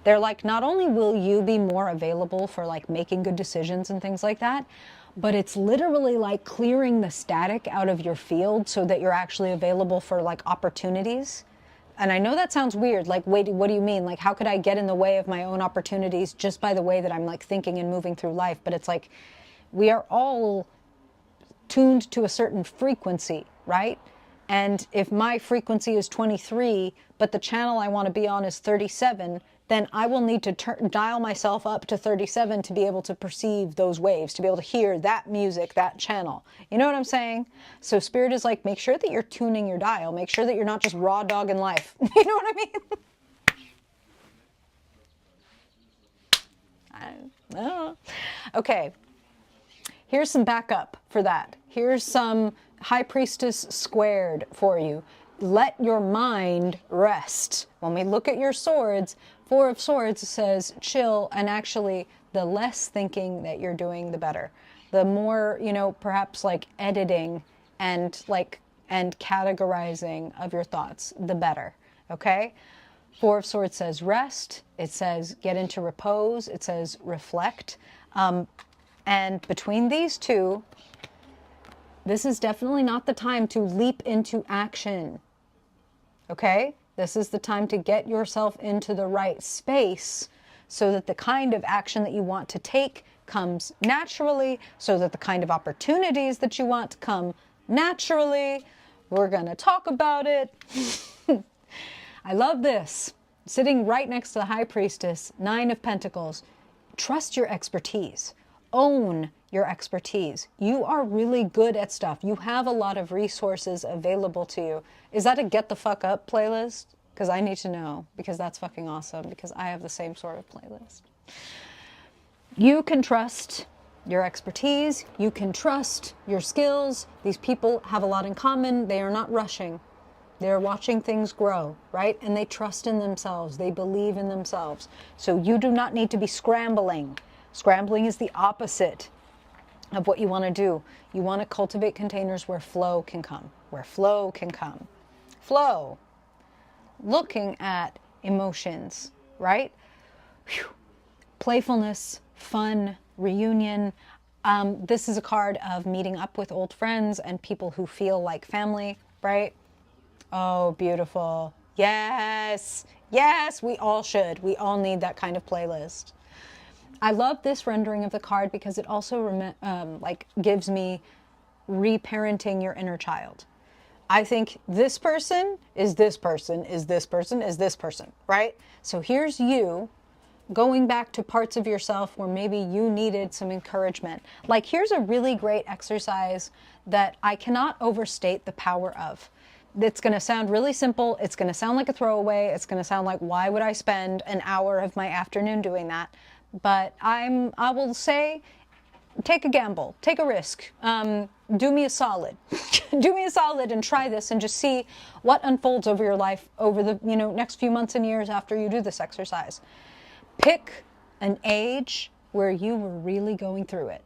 Speaker 1: They're like, not only will you be more available for like making good decisions and things like that, but it's literally like clearing the static out of your field so that you're actually available for like opportunities. And I know that sounds weird. Like, wait, what do you mean? Like, how could I get in the way of my own opportunities just by the way that I'm like thinking and moving through life? But it's like, we are all tuned to a certain frequency, right? And if my frequency is 23, but the channel I want to be on is 37, then I will need to dial myself up to 37 to be able to perceive those waves, to be able to hear that music, that channel. You know what I'm saying? So Spirit is like, make sure that you're tuning your dial. Make sure that you're not just raw dogging life. You know what I mean? I don't know. Okay. Here's some backup for that. Here's some High Priestess squared for you. Let your mind rest. When we look at your swords, Four of Swords says chill, and actually the less thinking that you're doing, the better. The more, you know, perhaps like editing and categorizing of your thoughts, the better. Okay? Four of Swords says rest. It says get into repose. It says reflect. And between these two, this is definitely not the time to leap into action. Okay? This is the time to get yourself into the right space so that the kind of action that you want to take comes naturally, so that the kind of opportunities that you want come naturally. We're going to talk about it. I love this. Sitting right next to the High Priestess, Nine of Pentacles. Trust your expertise. Own your expertise. You are really good at stuff. You have a lot of resources available to you. Is that a Get the Fuck Up playlist? Because I need to know, because that's fucking awesome, because I have the same sort of playlist. You can trust your expertise. You can trust your skills. These people have a lot in common. They are not rushing. They're watching things grow, right? And they trust in themselves. They believe in themselves. So you do not need to be scrambling. Scrambling is the opposite of what you want to do. You want to cultivate containers where flow can come. Where flow can come. Flow. Looking at emotions, right? Whew. Playfulness, fun, reunion. This is a card of meeting up with old friends and people who feel like family, right? Oh, beautiful. Yes. Yes, we all should. We all need that kind of playlist. I love this rendering of the card because it also like gives me reparenting your inner child. I think this person is this person, is this person, is this person, right? So here's you going back to parts of yourself where maybe you needed some encouragement. Like, here's a really great exercise that I cannot overstate the power of. It's going to sound really simple. It's going to sound like a throwaway. It's going to sound like, why would I spend an hour of my afternoon doing that? But I will say, take a gamble, take a risk. Do me a solid. Do me a solid and try this and just see what unfolds over your life over the next few months and years after you do this exercise. Pick an age where you were really going through it,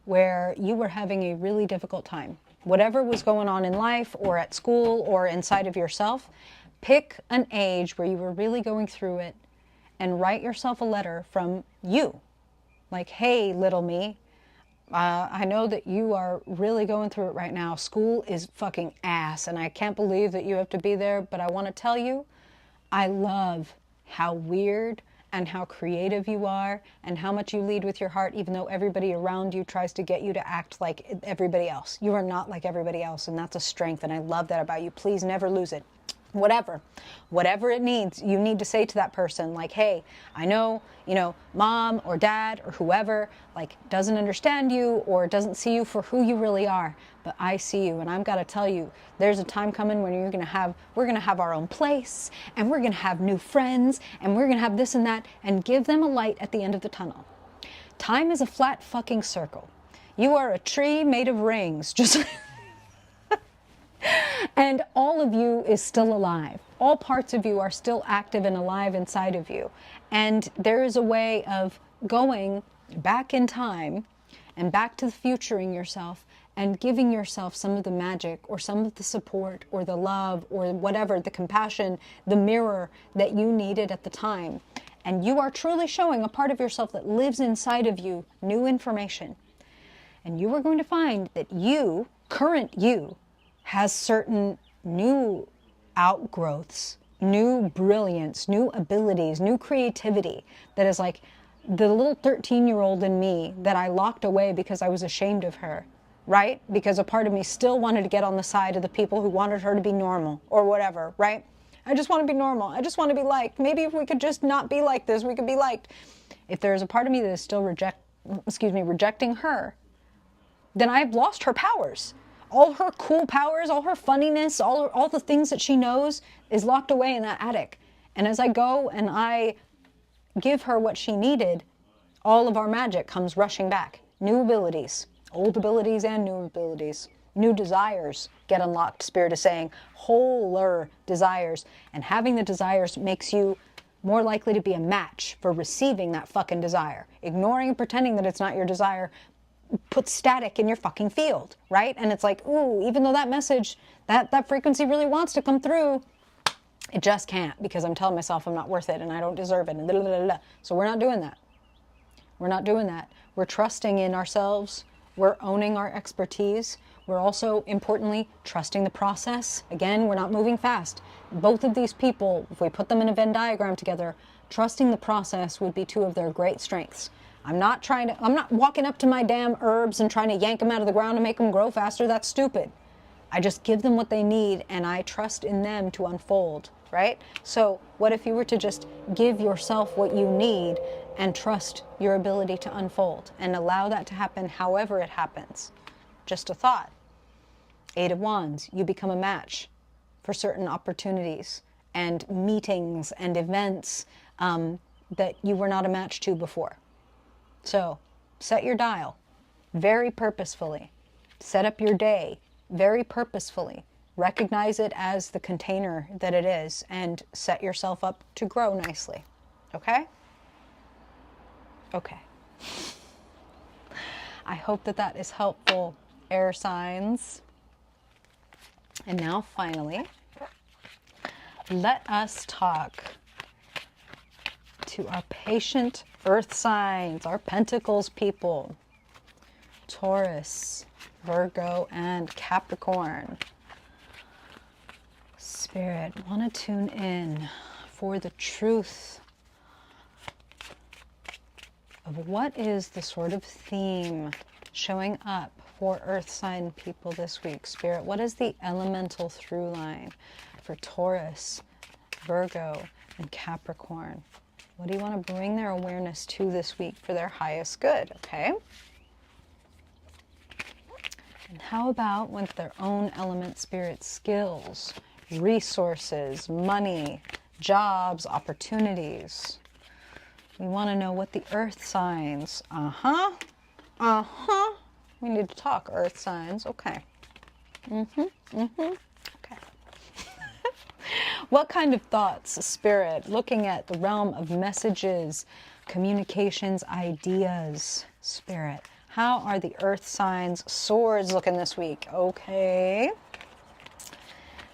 Speaker 1: where you were having a really difficult time. Whatever was going on in life or at school or inside of yourself, pick an age where you were really going through it and write yourself a letter from you. Like, hey, little me, I know that you are really going through it right now. School is fucking ass, and I can't believe that you have to be there, but I want to tell you, I love how weird and how creative you are and how much you lead with your heart, even though everybody around you tries to get you to act like everybody else. You are not like everybody else, and that's a strength, and I love that about you. Please never lose it. Whatever it needs, you need to say to that person, like, hey, I know, mom or dad or whoever, like, doesn't understand you or doesn't see you for who you really are, but I see you, and I've got to tell you, there's a time coming when we're going to have our own place, and we're going to have new friends, and we're going to have this and that, and give them a light at the end of the tunnel. Time is a flat fucking circle. You are a tree made of rings, just and all of you is still alive. All parts of you are still active and alive inside of you. And there is a way of going back in time and back to the future in yourself and giving yourself some of the magic or some of the support or the love or whatever, the compassion, the mirror that you needed at the time. And you are truly showing a part of yourself that lives inside of you, new information. And you are going to find that you, current you, has certain new outgrowths, new brilliance, new abilities, new creativity that is like the little 13-year-old in me that I locked away because I was ashamed of her, right? Because a part of me still wanted to get on the side of the people who wanted her to be normal or whatever, right? I just want to be normal. I just want to be liked. Maybe if we could just not be like this, we could be liked. If there's a part of me that is still rejecting her, then I've lost her powers. All her cool powers, all her funniness, all the things that she knows is locked away in that attic. And as I go and I give her what she needed, all of our magic comes rushing back. New abilities, old abilities and new abilities. New desires get unlocked, Spirit is saying. Wholer desires. And having the desires makes you more likely to be a match for receiving that fucking desire. Ignoring and pretending that it's not your desire put static in your fucking field, right? And it's like, ooh, even though that message, that frequency really wants to come through, it just can't because I'm telling myself I'm not worth it and I don't deserve it and blah, blah, blah, blah. So we're not doing that. We're not doing that. We're trusting in ourselves. We're owning our expertise. We're also, importantly, trusting the process. Again, we're not moving fast. Both of these people, if we put them in a Venn diagram together, trusting the process would be two of their great strengths. I'm not walking up to my damn herbs and trying to yank them out of the ground and make them grow faster. That's stupid. I just give them what they need and I trust in them to unfold, right? So what if you were to just give yourself what you need and trust your ability to unfold and allow that to happen however it happens? Just a thought. Eight of Wands, you become a match for certain opportunities and meetings and events that you were not a match to before. So set your dial very purposefully. Set up your day very purposefully. Recognize it as the container that it is and set yourself up to grow nicely. Okay? Okay. I hope that is helpful, air signs. And now finally, let us talk to our patient earth signs, our pentacles people, Taurus, Virgo, and Capricorn. Spirit, want to tune in for the truth of what is the sort of theme showing up for Earth sign people this week. Spirit, what is the elemental through line for Taurus, Virgo, and Capricorn? What do you want to bring their awareness to this week for their highest good, okay? And how about with their own element, spirit, skills, resources, money, jobs, opportunities? We want to know what the earth signs. We need to talk earth signs. Okay. Okay. What kind of thoughts, spirit, looking at the realm of messages, communications, ideas, spirit. How are the earth signs, swords looking this week? Okay.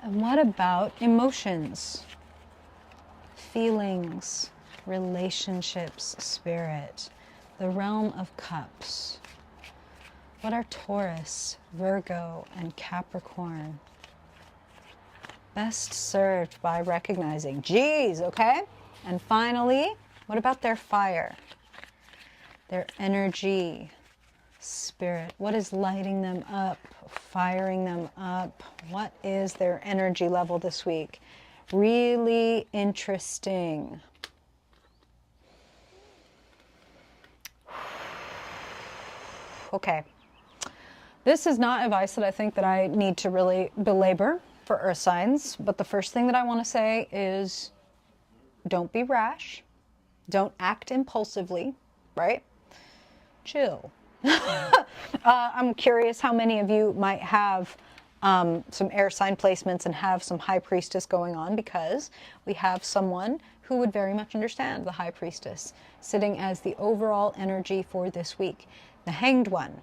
Speaker 1: And what about emotions, feelings, relationships, spirit, the realm of cups? What are Taurus, Virgo, and Capricorn? Best served by recognizing, geez, okay? And finally, what about their fire? Their energy, spirit. What is lighting them up, firing them up? What is their energy level this week? Really interesting. Okay. This is not advice that I think that I need to really belabor for earth signs, but the first thing that I want to say is don't be rash. Don't act impulsively, right? Chill. I'm curious how many of you might have some air sign placements and have some high priestess going on, because we have someone who would very much understand the high priestess sitting as the overall energy for this week. The hanged one.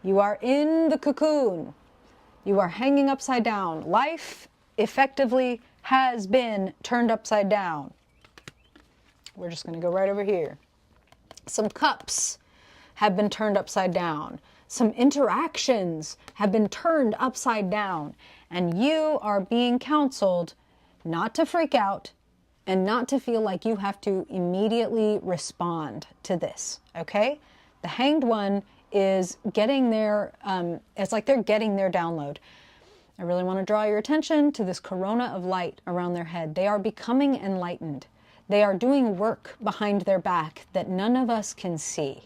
Speaker 1: You are in the cocoon. You are hanging upside down. Life effectively has been turned upside down. We're just going to go right over here. Some cups have been turned upside down. Some interactions have been turned upside down. And you are being counseled not to freak out and not to feel like you have to immediately respond to this, okay? The hanged one is getting their, it's like they're getting their download. I really want to draw your attention to this corona of light around their head. They are becoming enlightened. They are doing work behind their back that none of us can see.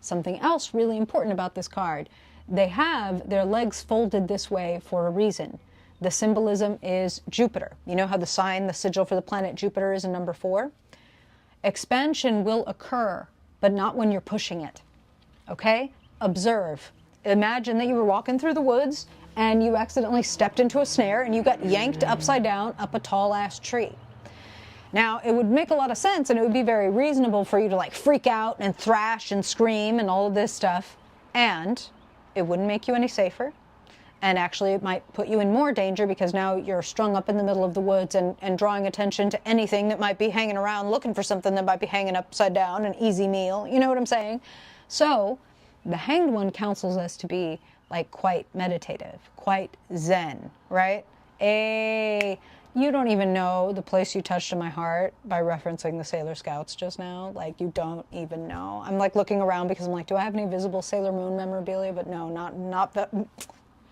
Speaker 1: Something else really important about this card, they have their legs folded this way for a reason. The symbolism is Jupiter. You know how the sign, the sigil for the planet Jupiter is in number 4? Expansion will occur, but not when you're pushing it. Okay? Observe. Imagine that you were walking through the woods and you accidentally stepped into a snare and you got yanked upside down up a tall ass tree. Now, it would make a lot of sense and it would be very reasonable for you to like freak out and thrash and scream and all of this stuff, and it wouldn't make you any safer. And actually it might put you in more danger, because now you're strung up in the middle of the woods and drawing attention to anything that might be hanging around looking for something that might be hanging upside down, an easy meal. You know what I'm saying? So the hanged one counsels us to be like quite meditative, quite zen, right? You don't even know the place you touched in my heart by referencing the Sailor Scouts just now. Like, you don't even know. I'm like looking around because I'm like, do I have any visible Sailor Moon memorabilia? But no, not that.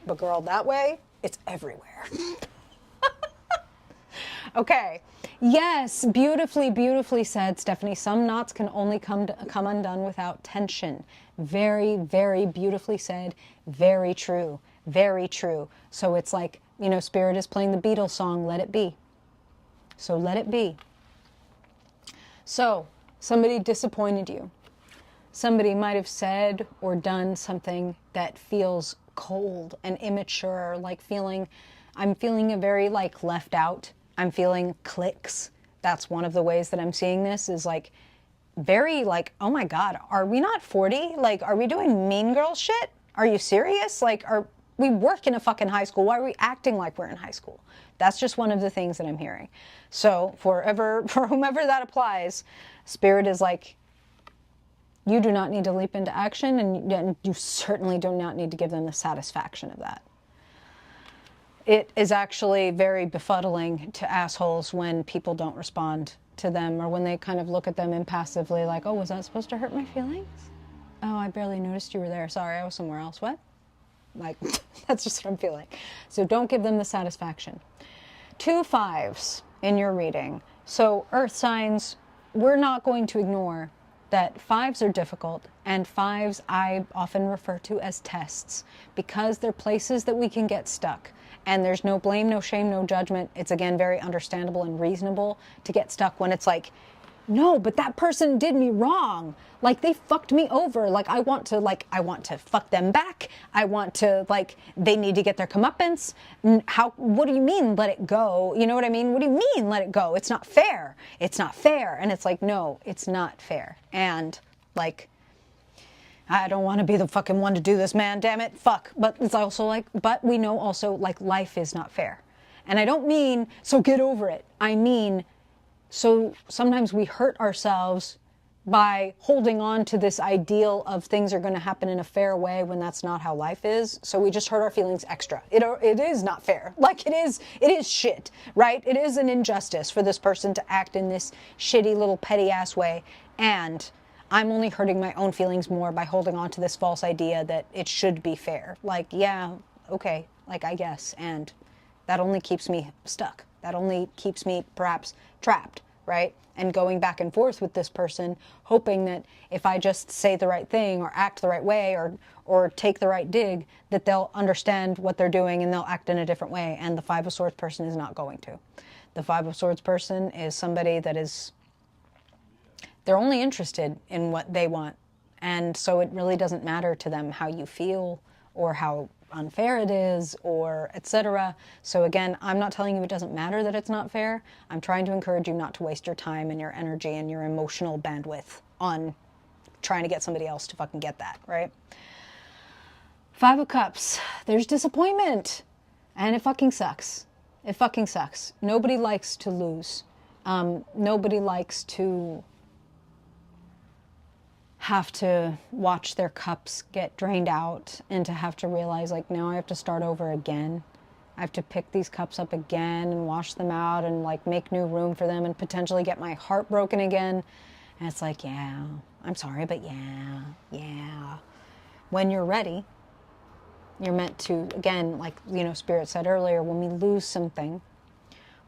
Speaker 1: But girl, that way, it's everywhere. Okay. Yes, beautifully, beautifully said, Stephanie. Some knots can only come undone without tension. Very, very beautifully said. Very true. Very true. So it's like, you know, Spirit is playing the Beatles song, Let It Be. So let it be. So, somebody disappointed you. Somebody might have said or done something that feels cold and immature, like I'm feeling a very like left out. I'm feeling cliques. That's one of the ways that I'm seeing this, is like very like, oh my God, are we not 40? Like, are we doing mean girl shit? Are you serious? Like, we work in a fucking high school. Why are we acting like we're in high school? That's just one of the things that I'm hearing. So for whomever that applies, Spirit is like, you do not need to leap into action, and you certainly do not need to give them the satisfaction of that. it is actually very befuddling to assholes when people don't respond to them, or when they kind of look at them impassively like, oh, was that supposed to hurt my feelings? Oh, I barely noticed you were there. Sorry, I was somewhere else. What? Like, that's just what I'm feeling. So don't give them the satisfaction. 2 5s in your reading. So earth signs, we're not going to ignore that 5s are difficult, and 5s I often refer to as tests, because they're places that we can get stuck. And there's no blame, no shame, no judgment. It's, again, very understandable and reasonable to get stuck when it's like, no, but that person did me wrong. Like, they fucked me over. Like, I want to fuck them back. I want to, like, they need to get their comeuppance. What do you mean, let it go? You know what I mean? What do you mean, let it go? It's not fair. It's not fair. And it's like, no, it's not fair. And, like, I don't want to be the fucking one to do this, man. Damn it. Fuck. But it's also like, but we know also, like, life is not fair. And I don't mean, so get over it. I mean, so sometimes we hurt ourselves by holding on to this ideal of things are going to happen in a fair way when that's not how life is. So we just hurt our feelings extra. It is not fair. Like, it is shit, right? It is an injustice for this person to act in this shitty little petty ass way. And I'm only hurting my own feelings more by holding on to this false idea that it should be fair. Like, yeah, okay, like, I guess. And that only keeps me stuck. That only keeps me perhaps trapped, right? And going back and forth with this person, hoping that if I just say the right thing or act the right way or take the right dig, that they'll understand what they're doing and they'll act in a different way. And the 5 of Swords person is not going to. The 5 of Swords person is somebody that is, they're only interested in what they want. And so it really doesn't matter to them how you feel or how unfair it is, or etc. So again, I'm not telling you it doesn't matter that it's not fair. I'm trying to encourage you not to waste your time and your energy and your emotional bandwidth on trying to get somebody else to fucking get that, right? 5 of Cups. There's disappointment. And it fucking sucks. It fucking sucks. Nobody likes to lose. Nobody likes to have to watch their cups get drained out and to have to realize, like, now I have to start over again. I have to pick these cups up again and wash them out and, like, make new room for them and potentially get my heart broken again. And it's like, yeah, I'm sorry, but yeah. When you're ready, you're meant to, again, like, you know, Spirit said earlier, when we lose something,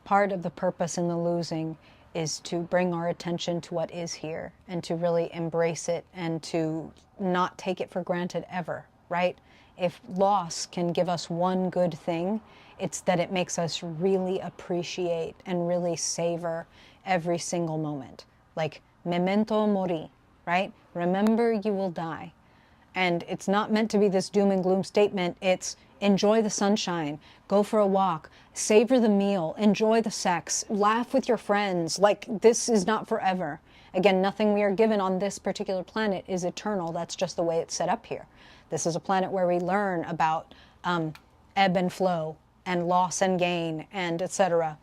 Speaker 1: part of the purpose in the losing is to bring our attention to what is here and to really embrace it and to not take it for granted ever, right? If loss can give us one good thing, it's that it makes us really appreciate and really savor every single moment. Like, memento mori, right? Remember you will die. And it's not meant to be this doom and gloom statement. It's enjoy the sunshine, go for a walk, savor the meal, enjoy the sex, laugh with your friends. Like, this is not forever. Again, nothing we are given on this particular planet is eternal. That's just the way it's set up here. This is a planet where we learn about ebb and flow and loss and gain and etc.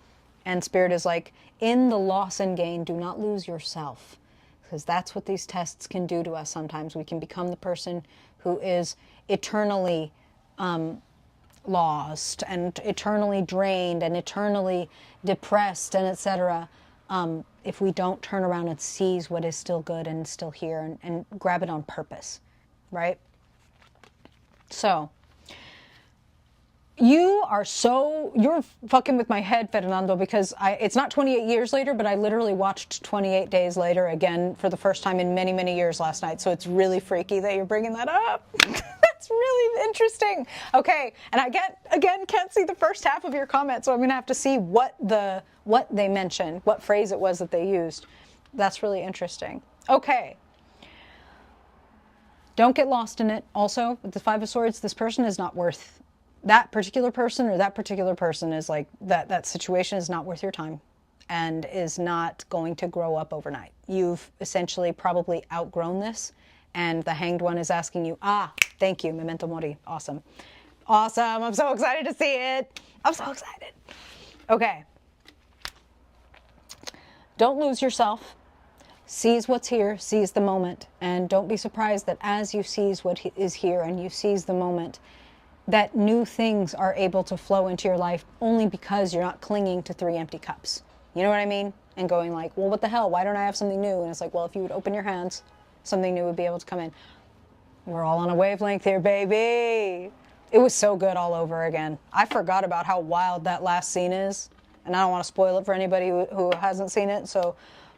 Speaker 1: And Spirit is like, in the loss and gain, do not lose yourself. Because that's what these tests can do to us sometimes. We can become the person who is eternally lost and eternally drained and eternally depressed and etc. If we don't turn around and seize what is still good and still here and grab it on purpose, right? So, you're fucking with my head, Fernando, because it's not 28 years later, but I literally watched 28 Days Later again for the first time in many, many years last night. So it's really freaky that you're bringing that up. That's really interesting. Okay, and I can't see the first half of your comment, so I'm going to have to see what they mentioned, what phrase it was that they used. That's really interesting. Okay. Don't get lost in it. Also, with the 5 of Swords, this person is not worth that particular person, or that particular person is like, that situation is not worth your time and is not going to grow up overnight. You've essentially probably outgrown this, and the Hanged One is asking you, thank you, memento mori. Awesome. Awesome. I'm so excited to see it. I'm so excited. Okay. Don't lose yourself. Seize what's here, seize the moment, and don't be surprised that as you seize what is here and you seize the moment, that new things are able to flow into your life only because you're not clinging to 3 empty cups. You know what I mean? And going like, well, what the hell? Why don't I have something new? And it's like, well, if you would open your hands, something new would be able to come in. We're all on a wavelength here, baby. It was so good all over again. I forgot about how wild that last scene is. And I don't want to spoil it for anybody who hasn't seen it.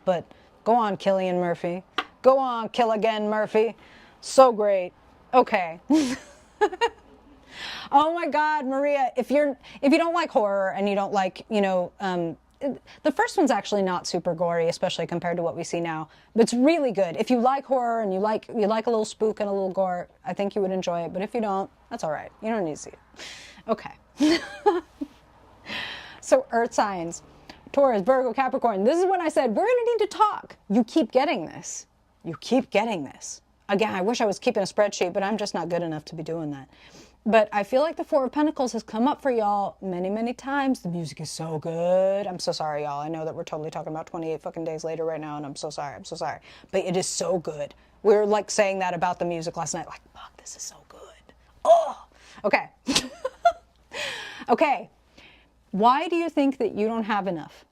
Speaker 1: But go on, Cillian Murphy. Go on, kill again, Murphy. So great. Okay. Oh my God, Maria, if you don't like horror and you don't like, the first one's actually not super gory, especially compared to what we see now. But it's really good. If you like horror and you like a little spook and a little gore, I think you would enjoy it. But if you don't, that's all right. You don't need to see it. Okay. So Earth signs, Taurus, Virgo, Capricorn. This is when I said, we're going to need to talk. You keep getting this. You keep getting this. Again, I wish I was keeping a spreadsheet, but I'm just not good enough to be doing that. But I feel like the Four of Pentacles has come up for y'all many, many times. The music is so good. I'm so sorry, y'all. I know that we're totally talking about 28 fucking days later right now, and I'm so sorry. I'm so sorry. But it is so good. We were like saying that about the music last night. Like, fuck, this is so good. Oh, okay. Okay. Why do you think that you don't have enough?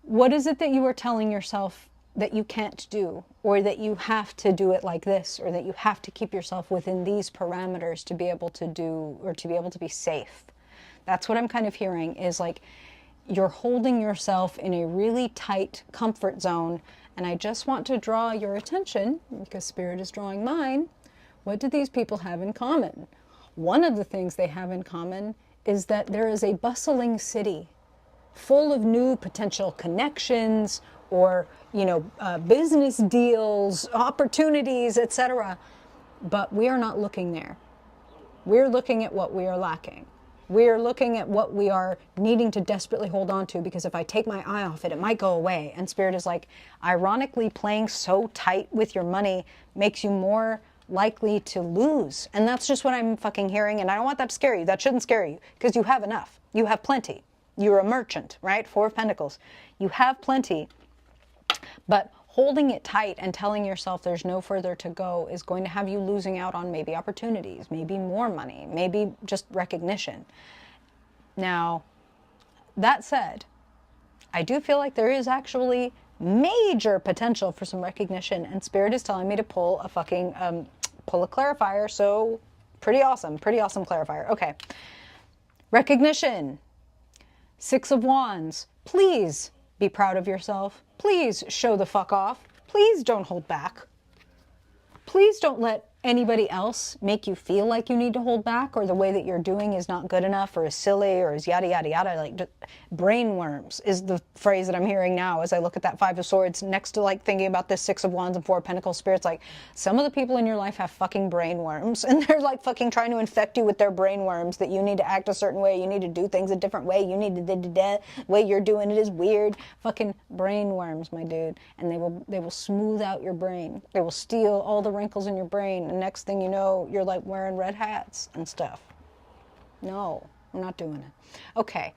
Speaker 1: What is it that you are telling yourself that you can't do, or that you have to do it like this, or that you have to keep yourself within these parameters to be able to do, or to be able to be safe? That's what I'm kind of hearing, is like you're holding yourself in a really tight comfort zone. And I just want to draw your attention, because Spirit is drawing mine. What do these people have in common? One of the things they have in common is that there is a bustling city full of new potential connections, or business deals, opportunities, etc. But we are not looking there. We're looking at what we are lacking. We're looking at what we are needing to desperately hold on to, because if I take my eye off it, it might go away. And Spirit is like, ironically, playing so tight with your money makes you more likely to lose. And that's just what I'm fucking hearing. And I don't want that to scare you. That shouldn't scare you, because you have enough. You have plenty. You're a merchant, right? Four of Pentacles. You have plenty. But holding it tight and telling yourself there's no further to go is going to have you losing out on maybe opportunities, maybe more money, maybe just recognition. Now, that said, I do feel like there is actually major potential for some recognition, and Spirit is telling me to pull a fucking, pull a clarifier, so pretty awesome clarifier. Okay. Recognition. 6 of Wands. Please be proud of yourself. Please show the fuck off. Please don't hold back. Please don't let anybody else make you feel like you need to hold back, or the way that you're doing is not good enough, or is silly, or is yada, yada, yada. Like, brain worms is the phrase that I'm hearing now as I look at that 5 of Swords next to like thinking about this 6 of Wands and 4 of Pentacles. Spirit's like, some of the people in your life have fucking brain worms, and they're like fucking trying to infect you with their brain worms, that you need to act a certain way, you need to do things a different way, you need to the way you're doing it is weird. Fucking brain worms, my dude. And they will smooth out your brain. They will steal all the wrinkles in your brain. And next thing you know, you're like wearing red hats and stuff. No, I'm not doing it. Okay.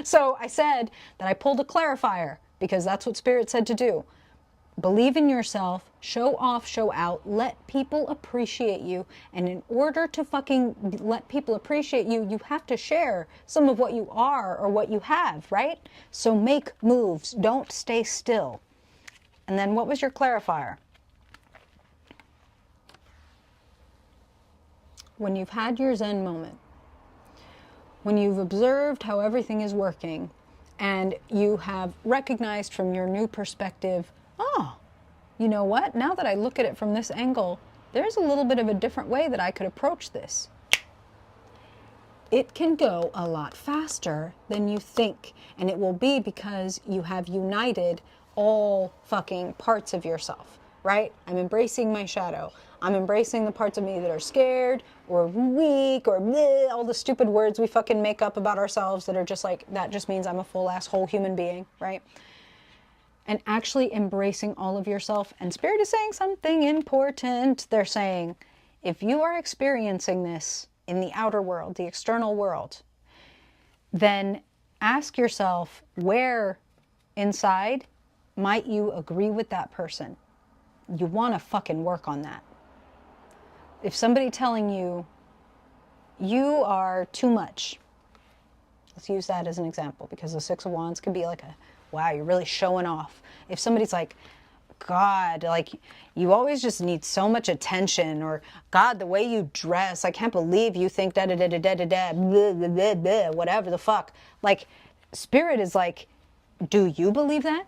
Speaker 1: So I said that I pulled a clarifier, because that's what Spirit said to do. Believe in yourself, show off, show out, let people appreciate you. And in order to fucking let people appreciate you, you have to share some of what you are or what you have, right? So make moves, don't stay still. And then what was your clarifier? When you've had your Zen moment, when you've observed how everything is working, and you have recognized from your new perspective, oh, you know what? Now that I look at it from this angle, there's a little bit of a different way that I could approach this. It can go a lot faster than you think, and it will be because you have united all fucking parts of yourself, right? I'm embracing my shadow. I'm embracing the parts of me that are scared or weak or bleh, all the stupid words we fucking make up about ourselves that are just like, that just means I'm a full ass whole human being, right? And actually embracing all of yourself. And Spirit is saying something important. They're saying, if you are experiencing this in the outer world, the external world, then ask yourself, where inside might you agree with that person? You want to fucking work on that. If somebody telling you you are too much. Let's use that as an example, because the Six of Wands could be like a, wow, you're really showing off. If somebody's like, God, like, you always just need so much attention, or God, the way you dress, I can't believe you think da da da da da da da, blah, blah, blah, blah, whatever the fuck. Like, Spirit is like, do you believe that?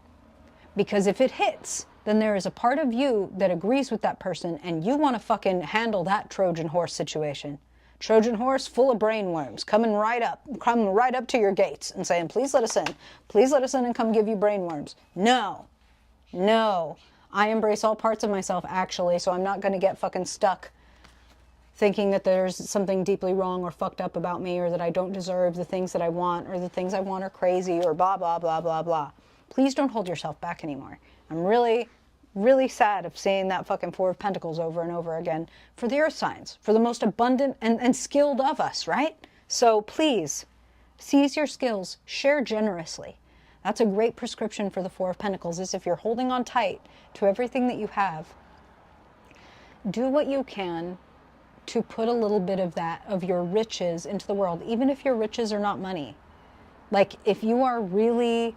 Speaker 1: Because if it hits, then there is a part of you that agrees with that person, and you want to fucking handle that Trojan horse situation. Trojan horse full of brainworms coming right up to your gates and saying, please let us in. Please let us in and come give you brainworms. No. No. I embrace all parts of myself, actually, so I'm not going to get fucking stuck thinking that there's something deeply wrong or fucked up about me, or that I don't deserve the things that I want, or the things I want are crazy, or blah, blah, blah, blah, blah. Please don't hold yourself back anymore. I'm really, really sad of seeing that fucking Four of Pentacles over and over again for the earth signs, for the most abundant and skilled of us, right? So please, seize your skills, share generously. That's a great prescription for the Four of Pentacles, is if you're holding on tight to everything that you have, do what you can to put a little bit of that, of your riches, into the world, even if your riches are not money. Like, if you are really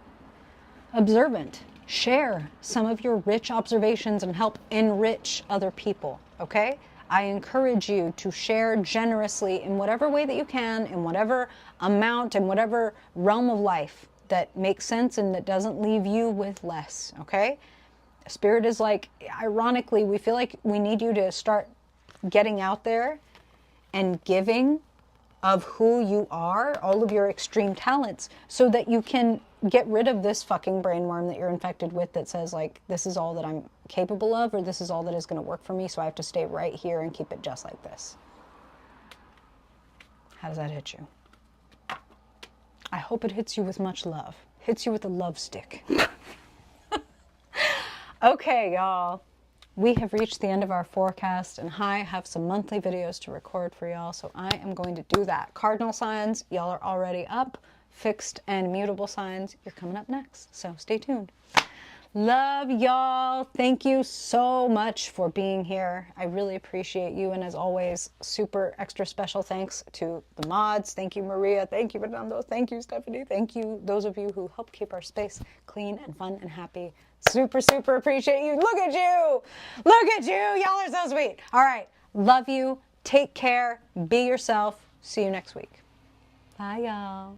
Speaker 1: observant, share some of your rich observations and help enrich other people, okay? I encourage you to share generously in whatever way that you can, in whatever amount, in whatever realm of life that makes sense and that doesn't leave you with less, okay? Spirit is like, ironically, we feel like we need you to start getting out there and giving of who you are, all of your extreme talents, so that you can get rid of this fucking brainworm that you're infected with that says, like, this is all that I'm capable of, or this is all that is going to work for me, so I have to stay right here and keep it just like this. How does that hit you? I hope it hits you with much love. Hits you with a love stick. Okay, y'all. We have reached the end of our forecast, and I have some monthly videos to record for y'all, so I am going to do that. Cardinal signs, y'all are already up. Fixed and mutable signs, you're coming up next, so stay tuned. Love y'all. Thank you so much for being here. I really appreciate you, and as always, super extra special thanks to the mods. Thank you, Maria. Thank you, Fernando. Thank you, Stephanie. Thank you, those of you who help keep our space clean and fun and happy. Super, super appreciate you. Look at you. Look at you. Y'all are so sweet. All right. Love you. Take care. Be yourself. See you next week. Bye, y'all.